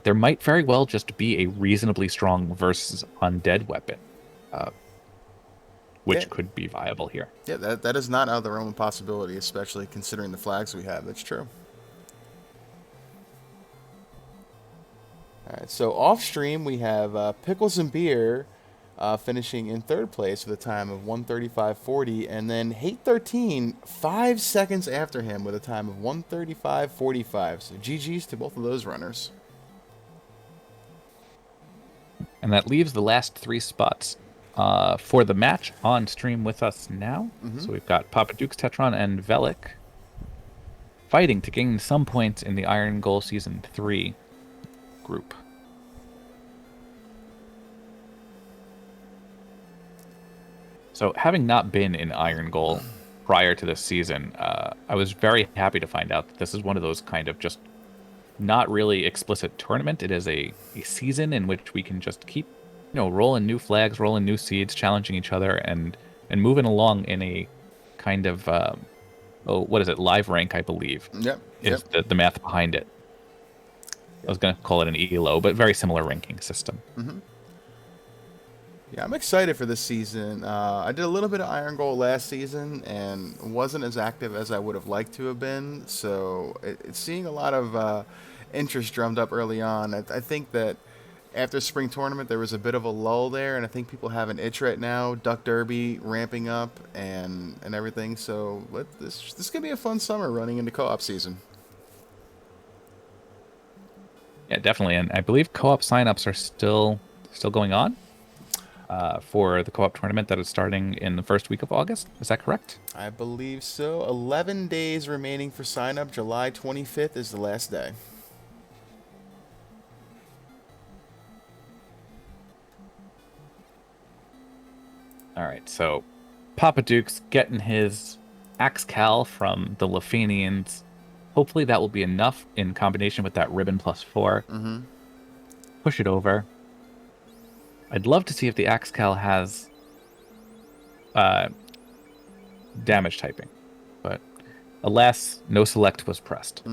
there might very well just be a reasonably strong versus undead weapon. Which could be viable here. Yeah, that is not out of the realm of possibility, especially considering the flags we have. That's true. All right, so off stream we have Pickles and Beer finishing in 3rd place with a time of 1:35.40, and then Hate 13 5 seconds after him with a time of 1:35.45. So GG's to both of those runners. And that leaves the last 3 spots. For the match on stream with us now. So we've got Poppadux, Tetron, and Velik fighting to gain some points in the Irongol Season 3 group. So having not been in Irongol prior to this season, I was very happy to find out that this is one of those kind of just not really explicit tournament. It is a season in which we can just keep rolling new flags, rolling new seeds, challenging each other, and moving along in a kind of, what is it, live rank, I believe. Is the math behind it. I was going to call it an ELO, but very similar ranking system. Yeah, I'm excited for this season. I did a little bit of Irongol last season and wasn't as active as I would have liked to have been, so it's seeing a lot of interest drummed up early on. I think that after spring tournament, there was a bit of a lull there, and I think people have an itch right now. Duck Derby ramping up and everything. So this could be a fun summer running into co-op season. Yeah, definitely. And I believe co-op signups are still going on. for the co-op tournament that is starting in the first week of August. Is that correct? I believe so. 11 days remaining for sign up. July 25th is the last day. All right, so Poppadux getting his Axe Cal from the Lefanians. Hopefully that will be enough in combination with that ribbon +4. Mm-hmm. Push it over. I'd love to see if the Axe Cal has damage typing, but alas, no select was pressed.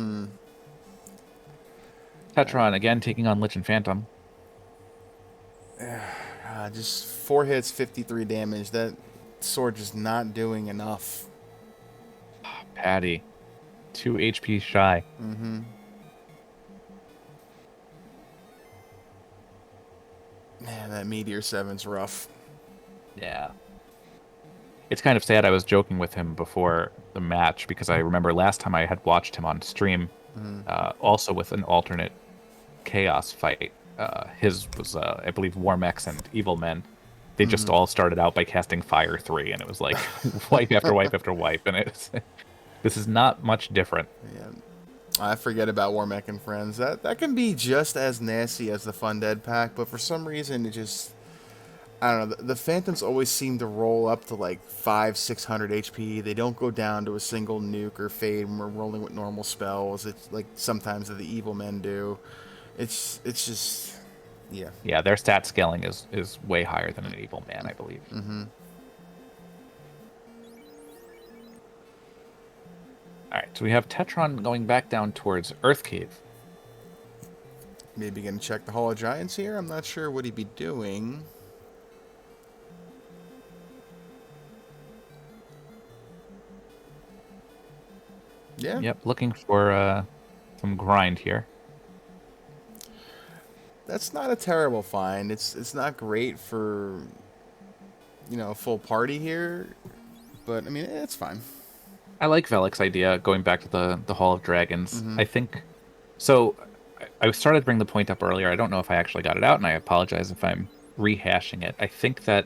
Tetron again taking on Lich and Phantom. Just 4 hits, 53 damage. That sword just not doing enough. Patty, 2 HP shy. Mm-hmm. Man, that Meteor 7's rough. Yeah. It's kind of sad. I was joking with him before the match because I remember last time I had watched him on stream, also with an alternate Chaos fight. His was, I believe, Warmex and Evil Men. They just all started out by casting Fire 3, and it was like wipe after wipe after wipe, and this is not much different. Yeah, I forget about Warmech and Friends. That can be just as nasty as the Fun Dead pack, but for some reason it just, I don't know. The Phantoms always seem to roll up to like 500-600 HP. They don't go down to a single nuke or fade when we're rolling with normal spells. It's like sometimes the Evil Men do. It's just, yeah. Yeah, their stat scaling is way higher than an Evil Man, I believe. Mm-hmm. All right, so we have Tetron going back down towards Earth Cave. Maybe gonna check the Hall of Giants here. I'm not sure what he'd be doing. Yeah. Yep, looking for some grind here. That's not a terrible find. It's not great for, a full party here, but I mean it's fine. I like Velik's idea going back to the Hall of Dragons. Mm-hmm. I think so. I started to bring the point up earlier. I don't know if I actually got it out, and I apologize if I'm rehashing it. I think that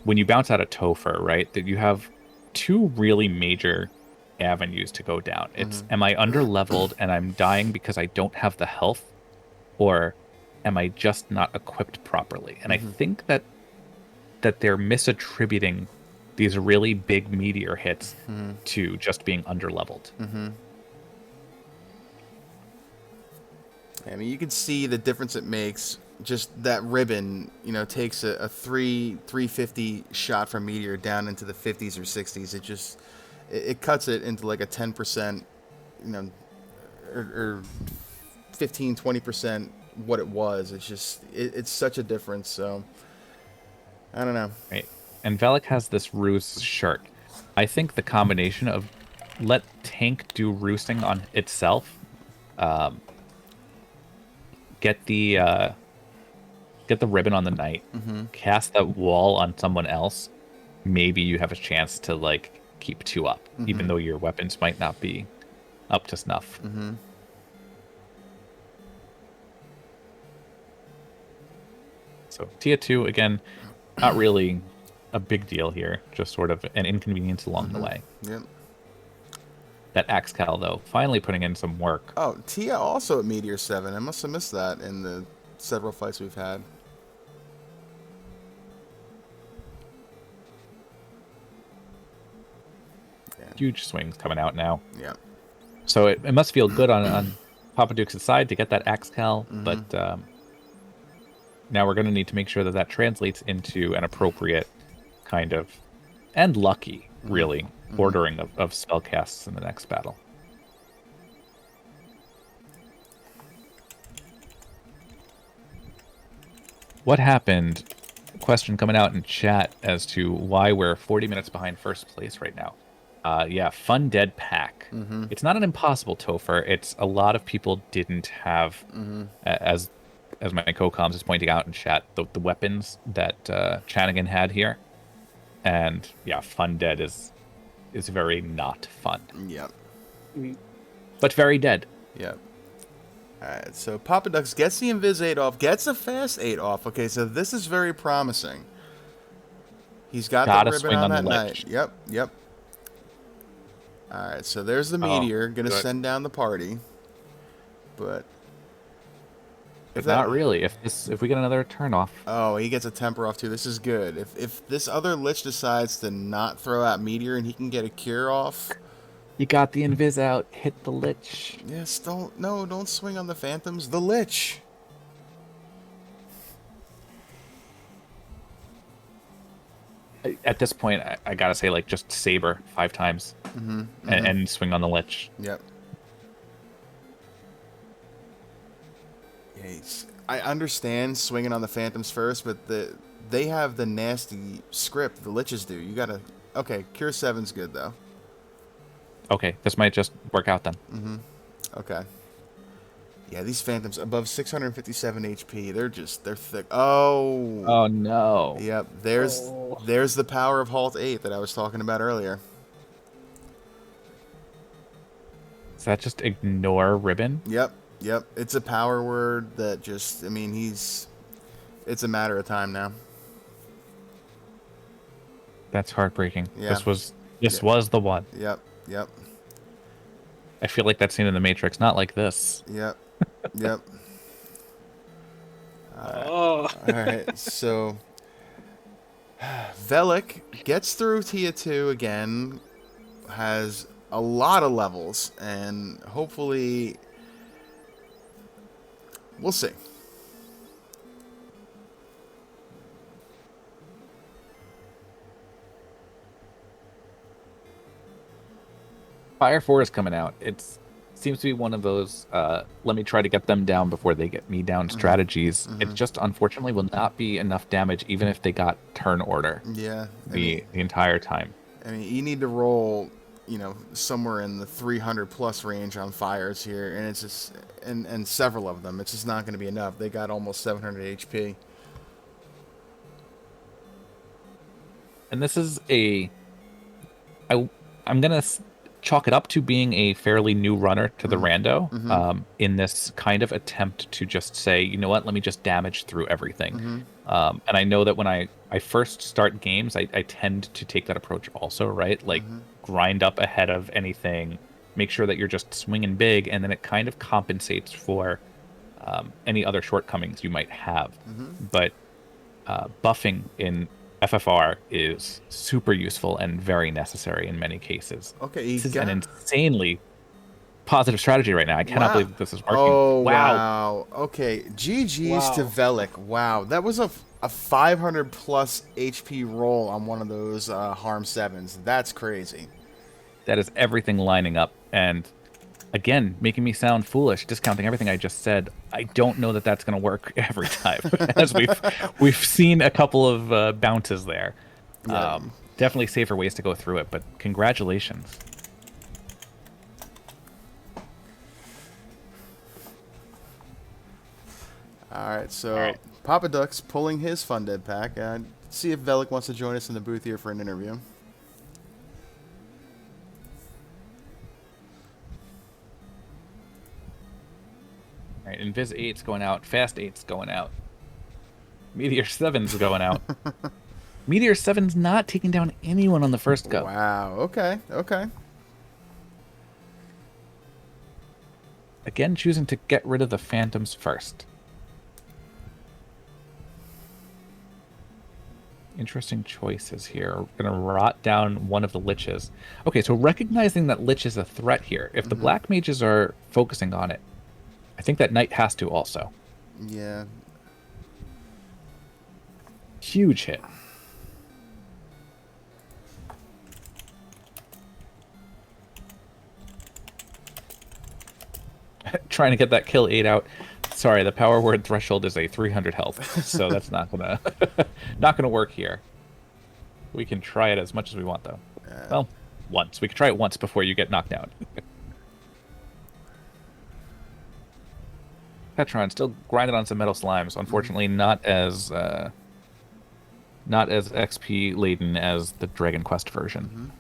when you bounce out a Topher, right, that you have 2 really major avenues to go down. It's am I underleveled and I'm dying because I don't have the health, or am I just not equipped properly? And I think that they're misattributing these really big meteor hits to just being underleveled. I mean, you can see the difference it makes. Just that ribbon, takes a 350 shot from meteor down into the 50s or 60s. It cuts it into like a 10%, or 15, 20% what it was. It's such a difference. So I don't know. Right. And Velik has this ruse shirt. I think the combination of let tank do roosting on itself, get the ribbon on the knight, cast that wall on someone else, maybe you have a chance to like keep 2 up, even though your weapons might not be up to snuff. So Tia 2 again, not really a big deal here, just sort of an inconvenience along the way. Yep. That Axe Cal, though, finally putting in some work. Oh, Tia also at Meteor 7. I must have missed that in the several fights we've had. Yeah. Huge swings coming out now. Yeah. So it must feel good on Poppadux's side to get that Axe Cal, but now we're going to need to make sure that translates into an appropriate kind of, and lucky, really, ordering of spell casts in the next battle. What happened? Question coming out in chat as to why we're 40 minutes behind first place right now. Yeah, Fun Dead pack. It's not an impossible Topher. It's a lot of people didn't have, as my co-coms is pointing out in chat, the weapons that Chanigan had here. And yeah, Fun Dead is very not fun. Yep. But very dead. Yep. Alright, so Poppadux gets the Invis 8 off, gets a fast 8 off. Okay, so this is very promising. He's got Gotta the ribbon swing on on the that knight. ledge. Yep, yep. All right, so there's the Oh, meteor. Gonna good. send down the party. But But not really. If we get another turn off, Oh, he gets a temper off too. This is good. If this other Lich decides to not throw out meteor and he can get a cure off. you got the invis out. Hit the Lich. Yes, don't swing on the phantoms. The Lich. At this point, I gotta say, like, just saber 5 times and swing on the Lich. Yep. Yeah, I understand swinging on the phantoms first, but they have the nasty script. The Liches do. You gotta. Okay, cure 7's good though. Okay, this might just work out then. Okay. Yeah, these phantoms above 657 HP. They're thick. Oh. Oh no. Yep. There's the power of Halt 8 that I was talking about earlier. Is that just ignore ribbon? Yep. It's a power word that just. I mean, it's a matter of time now. That's heartbreaking. Yeah. This was the one. Yep. I feel like that scene in the Matrix, not like this. Yep. Oh. All right, so Velik gets through Tier 2 again, has a lot of levels, and hopefully we'll see. Fire 4 is coming out. It seems to be one of those let me try to get them down before they get me down strategies. It just unfortunately will not be enough damage even if they got turn order. Yeah. The entire time. I mean, you need to roll, somewhere in the 300 plus range on fires here, and it's just and several of them. It's just not going to be enough. They got almost 700 HP. And this is I'm gonna chalk it up to being a fairly new runner to the rando in this kind of attempt to just say, you know what, let me just damage through everything. And I know that when I first start games, I tend to take that approach also, right? Like grind up ahead of anything, make sure that you're just swinging big, and then it kind of compensates for any other shortcomings you might have. But buffing in FFR is super useful and very necessary in many cases. Okay, this is an insanely positive strategy right now. I cannot believe that this is working. Oh, wow. Okay, GG's to Velik. Wow, that was a 500 plus HP roll on one of those harm 7s. That's crazy. That is everything lining up. And again, making me sound foolish, discounting everything I just said. I don't know that that's going to work every time, as we've seen a couple of bounces there. Yeah. Definitely safer ways to go through it, but congratulations. All right, so Poppadux pulling his Fun Dead pack. See if Velik wants to join us in the booth here for an interview. All right, Invis 8's going out. Fast 8's going out. Meteor 7's going out. Meteor 7's not taking down anyone on the first go. Wow, okay. Again, choosing to get rid of the phantoms first. Interesting choices here. We're going to rot down one of the Liches. Okay, so recognizing that Lich is a threat here. If the black mages are focusing on it, I think that Knight has to also. Yeah. Huge hit. Trying to get that kill 8 out. Sorry, the power word threshold is a 300 health, so that's not gonna work here. We can try it as much as we want, though. Well, once. We can try it once before you get knocked down. Tetron still grinding on some metal slimes. Unfortunately, not as XP laden as the Dragon Quest version.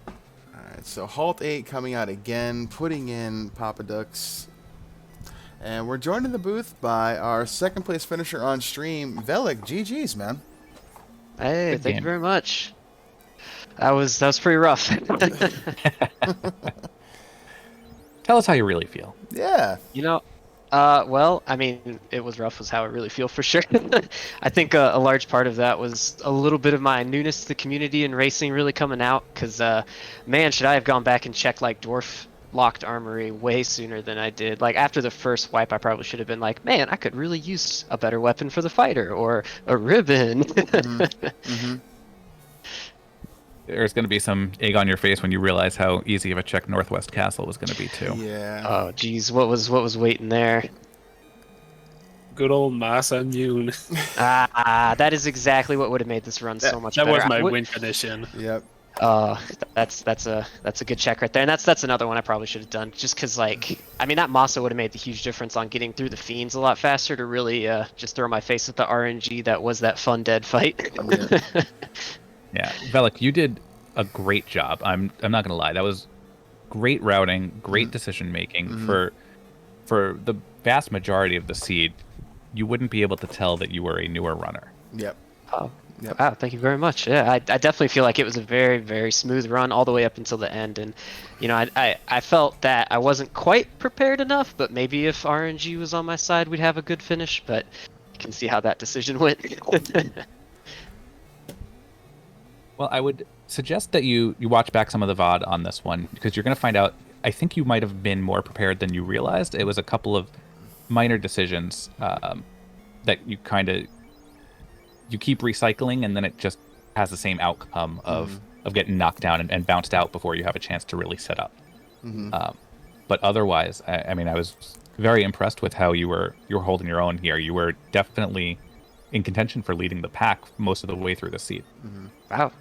All right, so Halt 8 coming out again, putting in Poppadux. And we're joined in the booth by our second place finisher on stream, Velik. GG's, man. Hey, thank you very much. That was pretty rough. Tell us how you really feel. Yeah. Well, I mean, it was rough was how I really feel for sure. I think a large part of that was a little bit of my newness to the community and racing really coming out, because, man, should I have gone back and checked, like, Dwarf Locked Armory way sooner than I did. Like, after the first wipe, I probably should have been like, man, I could really use a better weapon for the fighter, or a ribbon. There's going to be some egg on your face when you realize how easy of a check Northwest Castle was going to be too. Yeah. Oh, geez, what was waiting there? Good old Massa Immune. That is exactly what would have made this run so much better. That was my win condition. Yep. That's a good check right there, and that's another one I probably should have done, just because, like, I mean, that Massa would have made the huge difference on getting through the fiends a lot faster to really just throw my face at the RNG that was that fun dead fight. Yeah, Velik, you did a great job. I'm not gonna lie, that was great routing, great decision making. For the vast majority of the seed, you wouldn't be able to tell that you were a newer runner. Yep. Oh, Yep. wow, thank you very much. Yeah, I definitely feel like it was a very, very smooth run all the way up until the end, and I felt that I wasn't quite prepared enough, but maybe if RNG was on my side, we'd have a good finish. But you can see how that decision went. Well, I would suggest that you watch back some of the VOD on this one, because you're going to find out, I think you might have been more prepared than you realized. It was a couple of minor decisions that you keep recycling, and then it just has the same outcome of getting knocked down and bounced out before you have a chance to really set up. But otherwise, I mean, I was very impressed with how you were holding your own here. You were definitely in contention for leading the pack most of the way through the seed. Wow.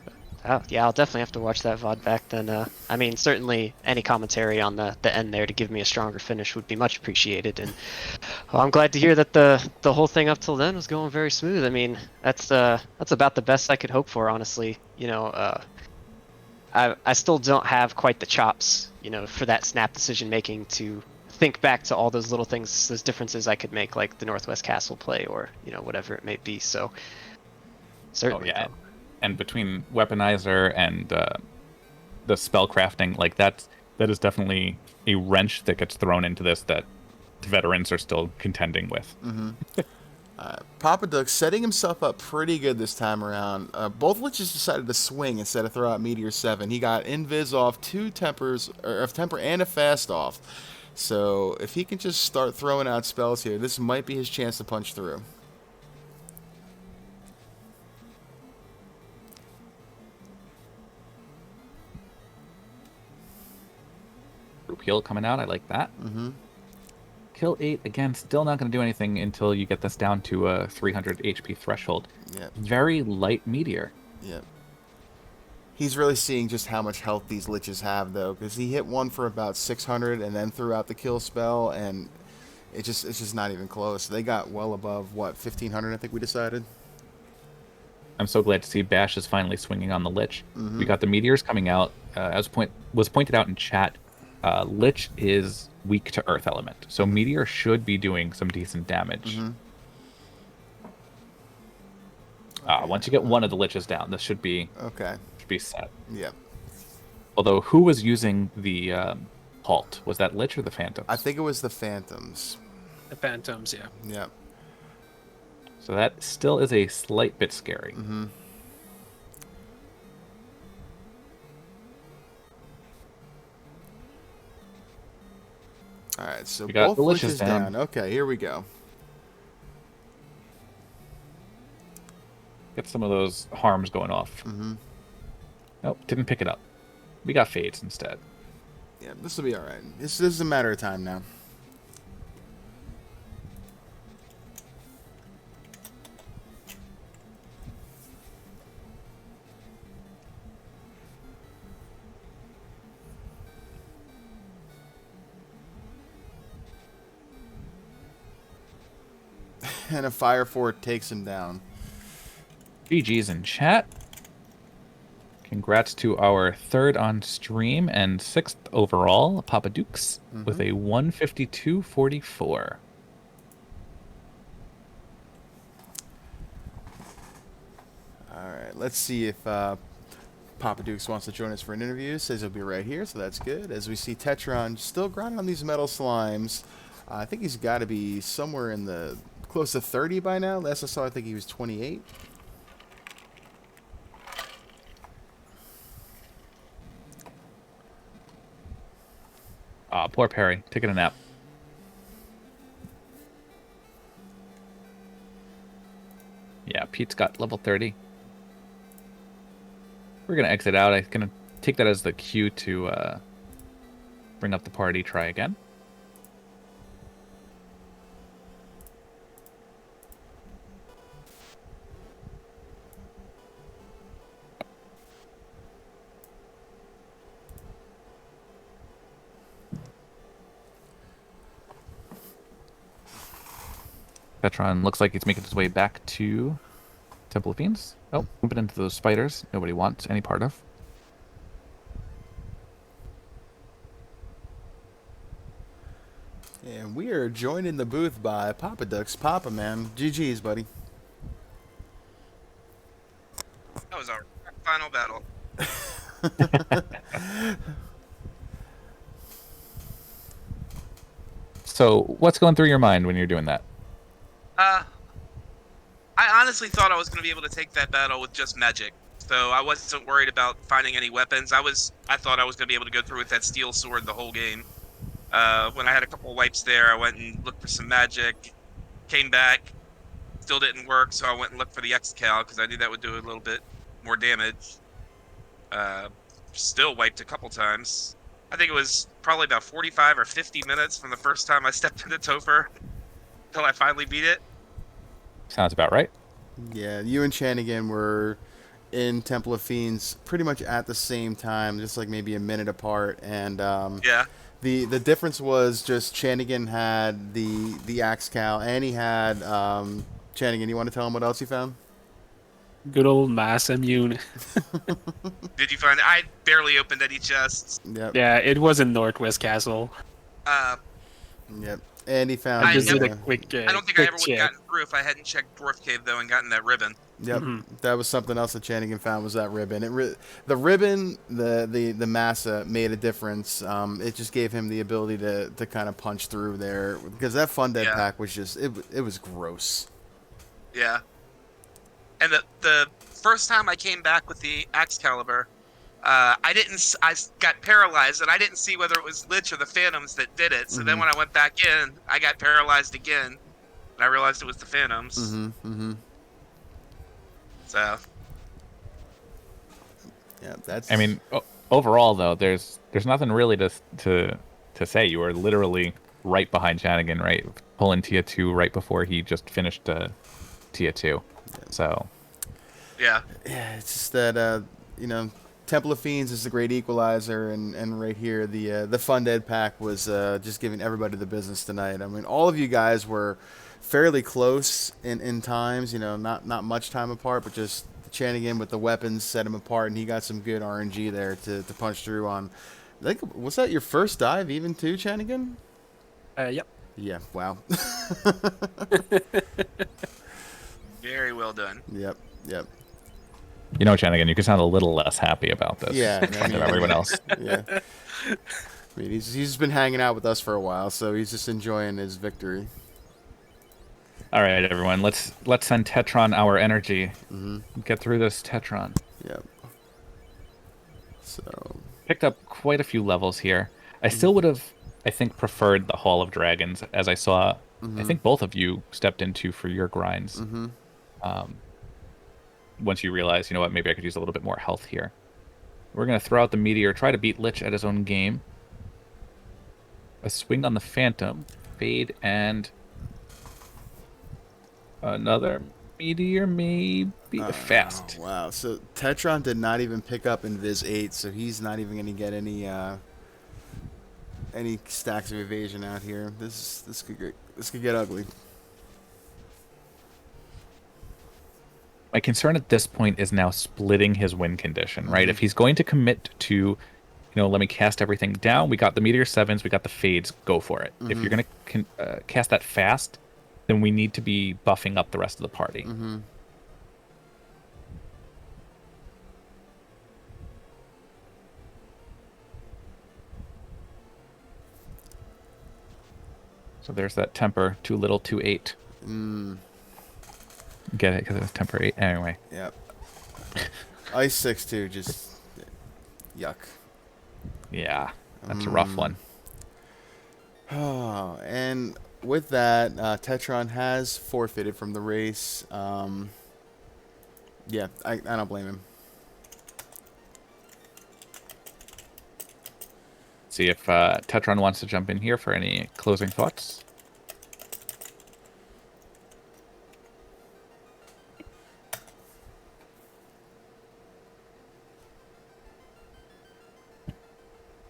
Yeah, I'll definitely have to watch that VOD back then. I mean, certainly any commentary on the end there to give me a stronger finish would be much appreciated. And I'm glad to hear that the whole thing up till then was going very smooth. I mean, that's about the best I could hope for, honestly. I still don't have quite the chops, for that snap decision making to think back to all those little things, those differences I could make, like the Northwest Castle play, or whatever it may be. So certainly. Oh, yeah. And between Weaponizer and the spell crafting, like that is definitely a wrench that gets thrown into this that veterans are still contending with. Poppadux setting himself up pretty good this time around. Both Liches decided to swing instead of throw out Meteor 7. He got Invis off, 2 tempers, or a temper and a fast off. So if he can just start throwing out spells here, this might be his chance to punch through. Heal coming out, I like that. Kill 8, again, still not going to do anything until you get this down to a 300 HP threshold. Yep. Very light Meteor. Yep. He's really seeing just how much health these Liches have, though, because he hit one for about 600 and then threw out the kill spell, and it's just not even close. They got well above, what, 1,500, I think we decided? I'm so glad to see Bash is finally swinging on the Lich. We got the Meteors coming out. As was pointed out in chat, Lich is weak to Earth Element, so Meteor should be doing some decent damage. Once you get one of the Liches down, this should be set. Yep. Although, who was using the halt? Was that Lich or the Phantoms? I think it was the Phantoms. The Phantoms, yeah. Yep. So that still is a slight bit scary. Alright, so We got both the Liches Liches down. down. Okay, here we go. Get some of those harms going off. Nope, didn't pick it up. We got fades instead. Yeah, this will be alright. This is a matter of time now. And a Fire Fort takes him down. GG's in chat. Congrats to our 3rd on stream and 6th overall, Poppadux, with a 152.44. right, let's see if Poppadux wants to join us for an interview. Says he'll be right here, so that's good. As we see Tetron still grinding on these metal slimes. I think he's got to be somewhere in the close to 30 by now. Last I saw, I think he was 28. Poor Perry, taking a nap. Yeah, Pete's got level 30. We're going to exit out. I'm going to take that as the cue to bring up the party, try again. Tetron looks like he's making his way back to Temple of Fiends. Oh, bumping into those spiders nobody wants any part of. And we are joined in the booth by Poppadux. Papa, man. GG's, buddy. That was our final battle. So, what's going through your mind when you're doing that? I honestly thought I was going to be able to take that battle with just magic. So I wasn't worried about finding any weapons. I thought I was going to be able to go through with that steel sword the whole game. When I had a couple wipes there, I went and looked for some magic, came back, still didn't work, so I went and looked for the X-Cal because I knew that would do a little bit more damage. Still wiped a couple times. I think it was probably about 45 or 50 minutes from the first time I stepped into Topher until I finally beat it. Sounds about right. Yeah, you and Chanigan were in Temple of Fiends pretty much at the same time, just like maybe a minute apart. And Yeah. the difference was just Chanigan had the Axe Cow, and he had Chanigan. You want to tell him what else you found? Good old mass immune. Did you find it? I barely opened any chests. Yep. Yeah, it was in Northwest Castle. Yep. And he found. I Just did never- a quick. I don't think I quick ever would have check. gotten through if I hadn't checked Dwarf Cave, though, and gotten that ribbon. Yep, that was something else that Chanigan found, was that ribbon. The ribbon, the massa made a difference. It just gave him the ability to kind of punch through there, because that Fun Dead pack was just it was gross. Yeah. And the first time I came back with the Excalibur, I got paralyzed, and I didn't see whether it was Lich or the Phantoms that did it. So then when I went back in, I got paralyzed again, and I realized it was the Phantoms. So. Yeah, that's. I mean, overall though, there's nothing really to say. You were literally right behind Chanigan, right, pulling Tia 2 right before he just finished Tia 2. So. Yeah. Yeah, it's just that Temple of Fiends is the great equalizer, and right here the Fun Dead pack was just giving everybody the business tonight. I mean, all of you guys were fairly close in times, not much time apart, but just Chanigan with the weapons set him apart, and he got some good RNG there to punch through on. I think, was that your first dive even too, Chanigan? Yep. Yeah, wow. Very well done. Yep. Chanigan, you can sound a little less happy about this than everyone else. Yeah. I mean, he's been hanging out with us for a while, so he's just enjoying his victory. All right, everyone, let's send Tetron our energy. Get through this Tetron. Yep. So Picked up quite a few levels here. I still would have, I think, preferred the Hall of Dragons, as I saw. I think both of you stepped into for your grinds. Once you realize, you know what, maybe I could use a little bit more health here. We're going to throw out the Meteor, try to beat Lich at his own game. A swing on the Phantom, fade, and another Meteor, maybe fast. Wow. So Tetron did not even pick up Invis 8, so he's not even going to get any stacks of evasion out here. This could get ugly. My concern at this point is now splitting his win condition, right? If he's going to commit to, let me cast everything down, we got the Meteor 7s, we got the Fades, go for it. If you're going to cast that fast, then we need to be buffing up the rest of the party. So there's that temper, too little, too 8. Get it? Because it was temper 8. Anyway. Yep. Ice 6 too, just yuck. Yeah, that's a rough one. Oh, and with that, Tetron has forfeited from the race. Yeah, I don't blame him. See if Tetron wants to jump in here for any closing thoughts.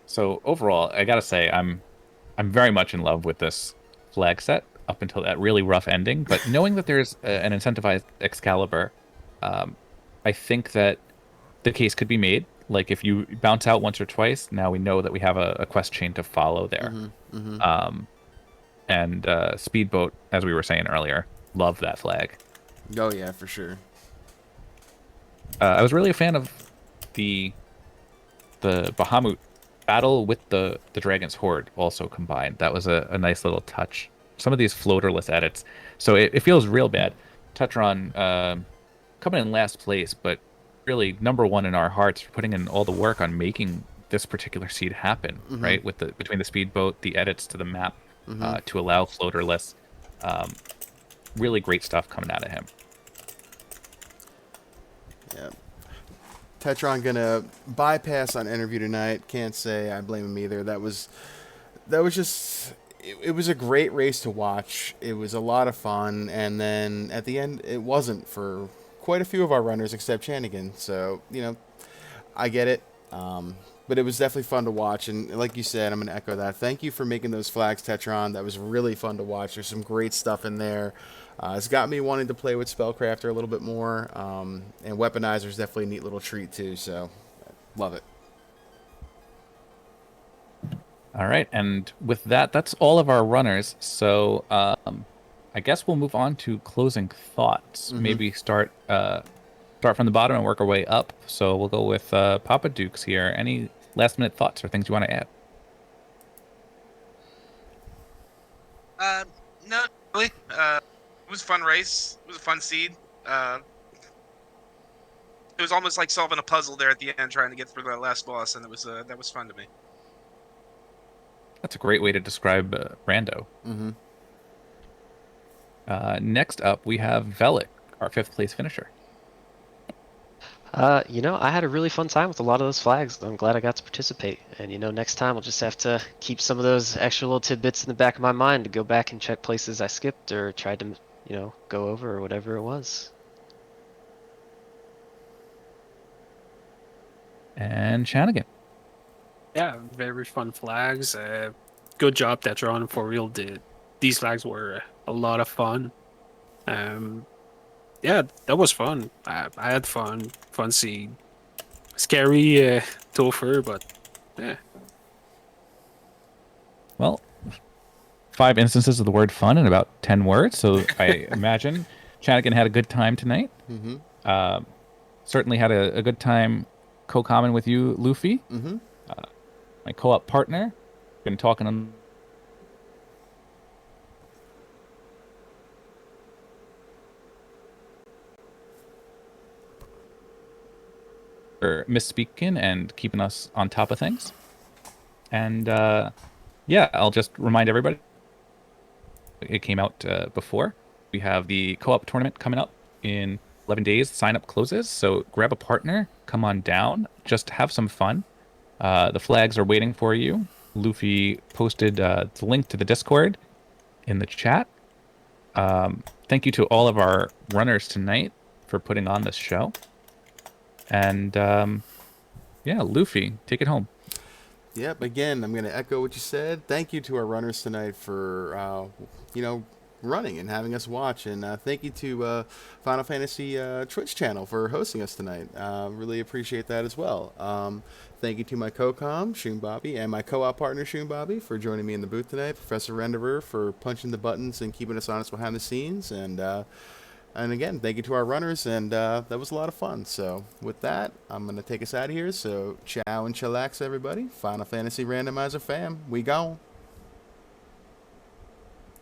So overall, I gotta say, I'm very much in love with this flag set up until that really rough ending. But knowing that there's an incentivized Excalibur, I think that the case could be made. Like if you bounce out once or twice, now we know that we have a quest chain to follow there. And Speedboat, as we were saying earlier, love that flag. Oh yeah, for sure. I was really a fan of the Bahamut battle with the Dragon's Horde also combined. That was a nice little touch. Some of these floaterless edits. So it feels real bad. Tetron coming in last place, but really number one in our hearts for putting in all the work on making this particular seed happen, right? With between the speedboat, the edits to the map to allow floaterless. Really great stuff coming out of him. Yeah. Tetron gonna bypass on interview tonight. Can't say I blame him either. That was just it was a great race to watch. It was a lot of fun, and then at the end it wasn't for quite a few of our runners except Chanigan. So I get it. But it was definitely fun to watch, and like you said, I'm going to echo that. Thank you for making those flags, Tetron. That was really fun to watch. There's some great stuff in there. It's got me wanting to play with Spellcrafter a little bit more, and Weaponizer is definitely a neat little treat too, so love it. All right, and with that, that's all of our runners. So I guess we'll move on to closing thoughts. Maybe start from the bottom and work our way up. So we'll go with Poppadux here. Any last minute thoughts or things you want to add? No, really. It was a fun race. It was a fun seed. It was almost like solving a puzzle there at the end, trying to get through that last boss, and that was fun to me. That's a great way to describe Rando. Next up, we have Velik, our 5th place finisher. I had a really fun time with a lot of those flags. I'm glad I got to participate. And, next time I'll just have to keep some of those extra little tidbits in the back of my mind to go back and check places I skipped or tried to, go over or whatever it was. And Chanigan. Yeah, very fun flags. Good job, Tetron. For real, these flags were a lot of fun. Yeah, that was fun. I had fun. Fun seeing. Scary Topher, but yeah. Well, 5 instances of the word fun in about 10 words, so I imagine Chanigan had a good time tonight. Certainly had a good time co-common with you, Luffy. My co-op partner. Been talking on for misspeaking and keeping us on top of things. And yeah, I'll just remind everybody, it came out before. We have the co-op tournament coming up in 11 days. Sign up closes, so grab a partner, come on down, just have some fun. The flags are waiting for you. Luffy posted the link to the Discord in the chat. Thank you to all of our runners tonight for putting on this show. And yeah, Luffy, take it home. Yep, again, I'm going to echo what you said. Thank you to our runners tonight for, running and having us watch. And thank you to Final Fantasy Twitch channel for hosting us tonight. Really appreciate that as well. Thank you to my co-com, Shoon Bobby, and my co-op partner, Shoon Bobby, for joining me in the booth tonight. Professor Renderer for punching the buttons and keeping us honest behind the scenes. And again, thank you to our runners, and that was a lot of fun. So with that, I'm going to take us out of here. So ciao and chillax, everybody. Final Fantasy Randomizer fam, we gone.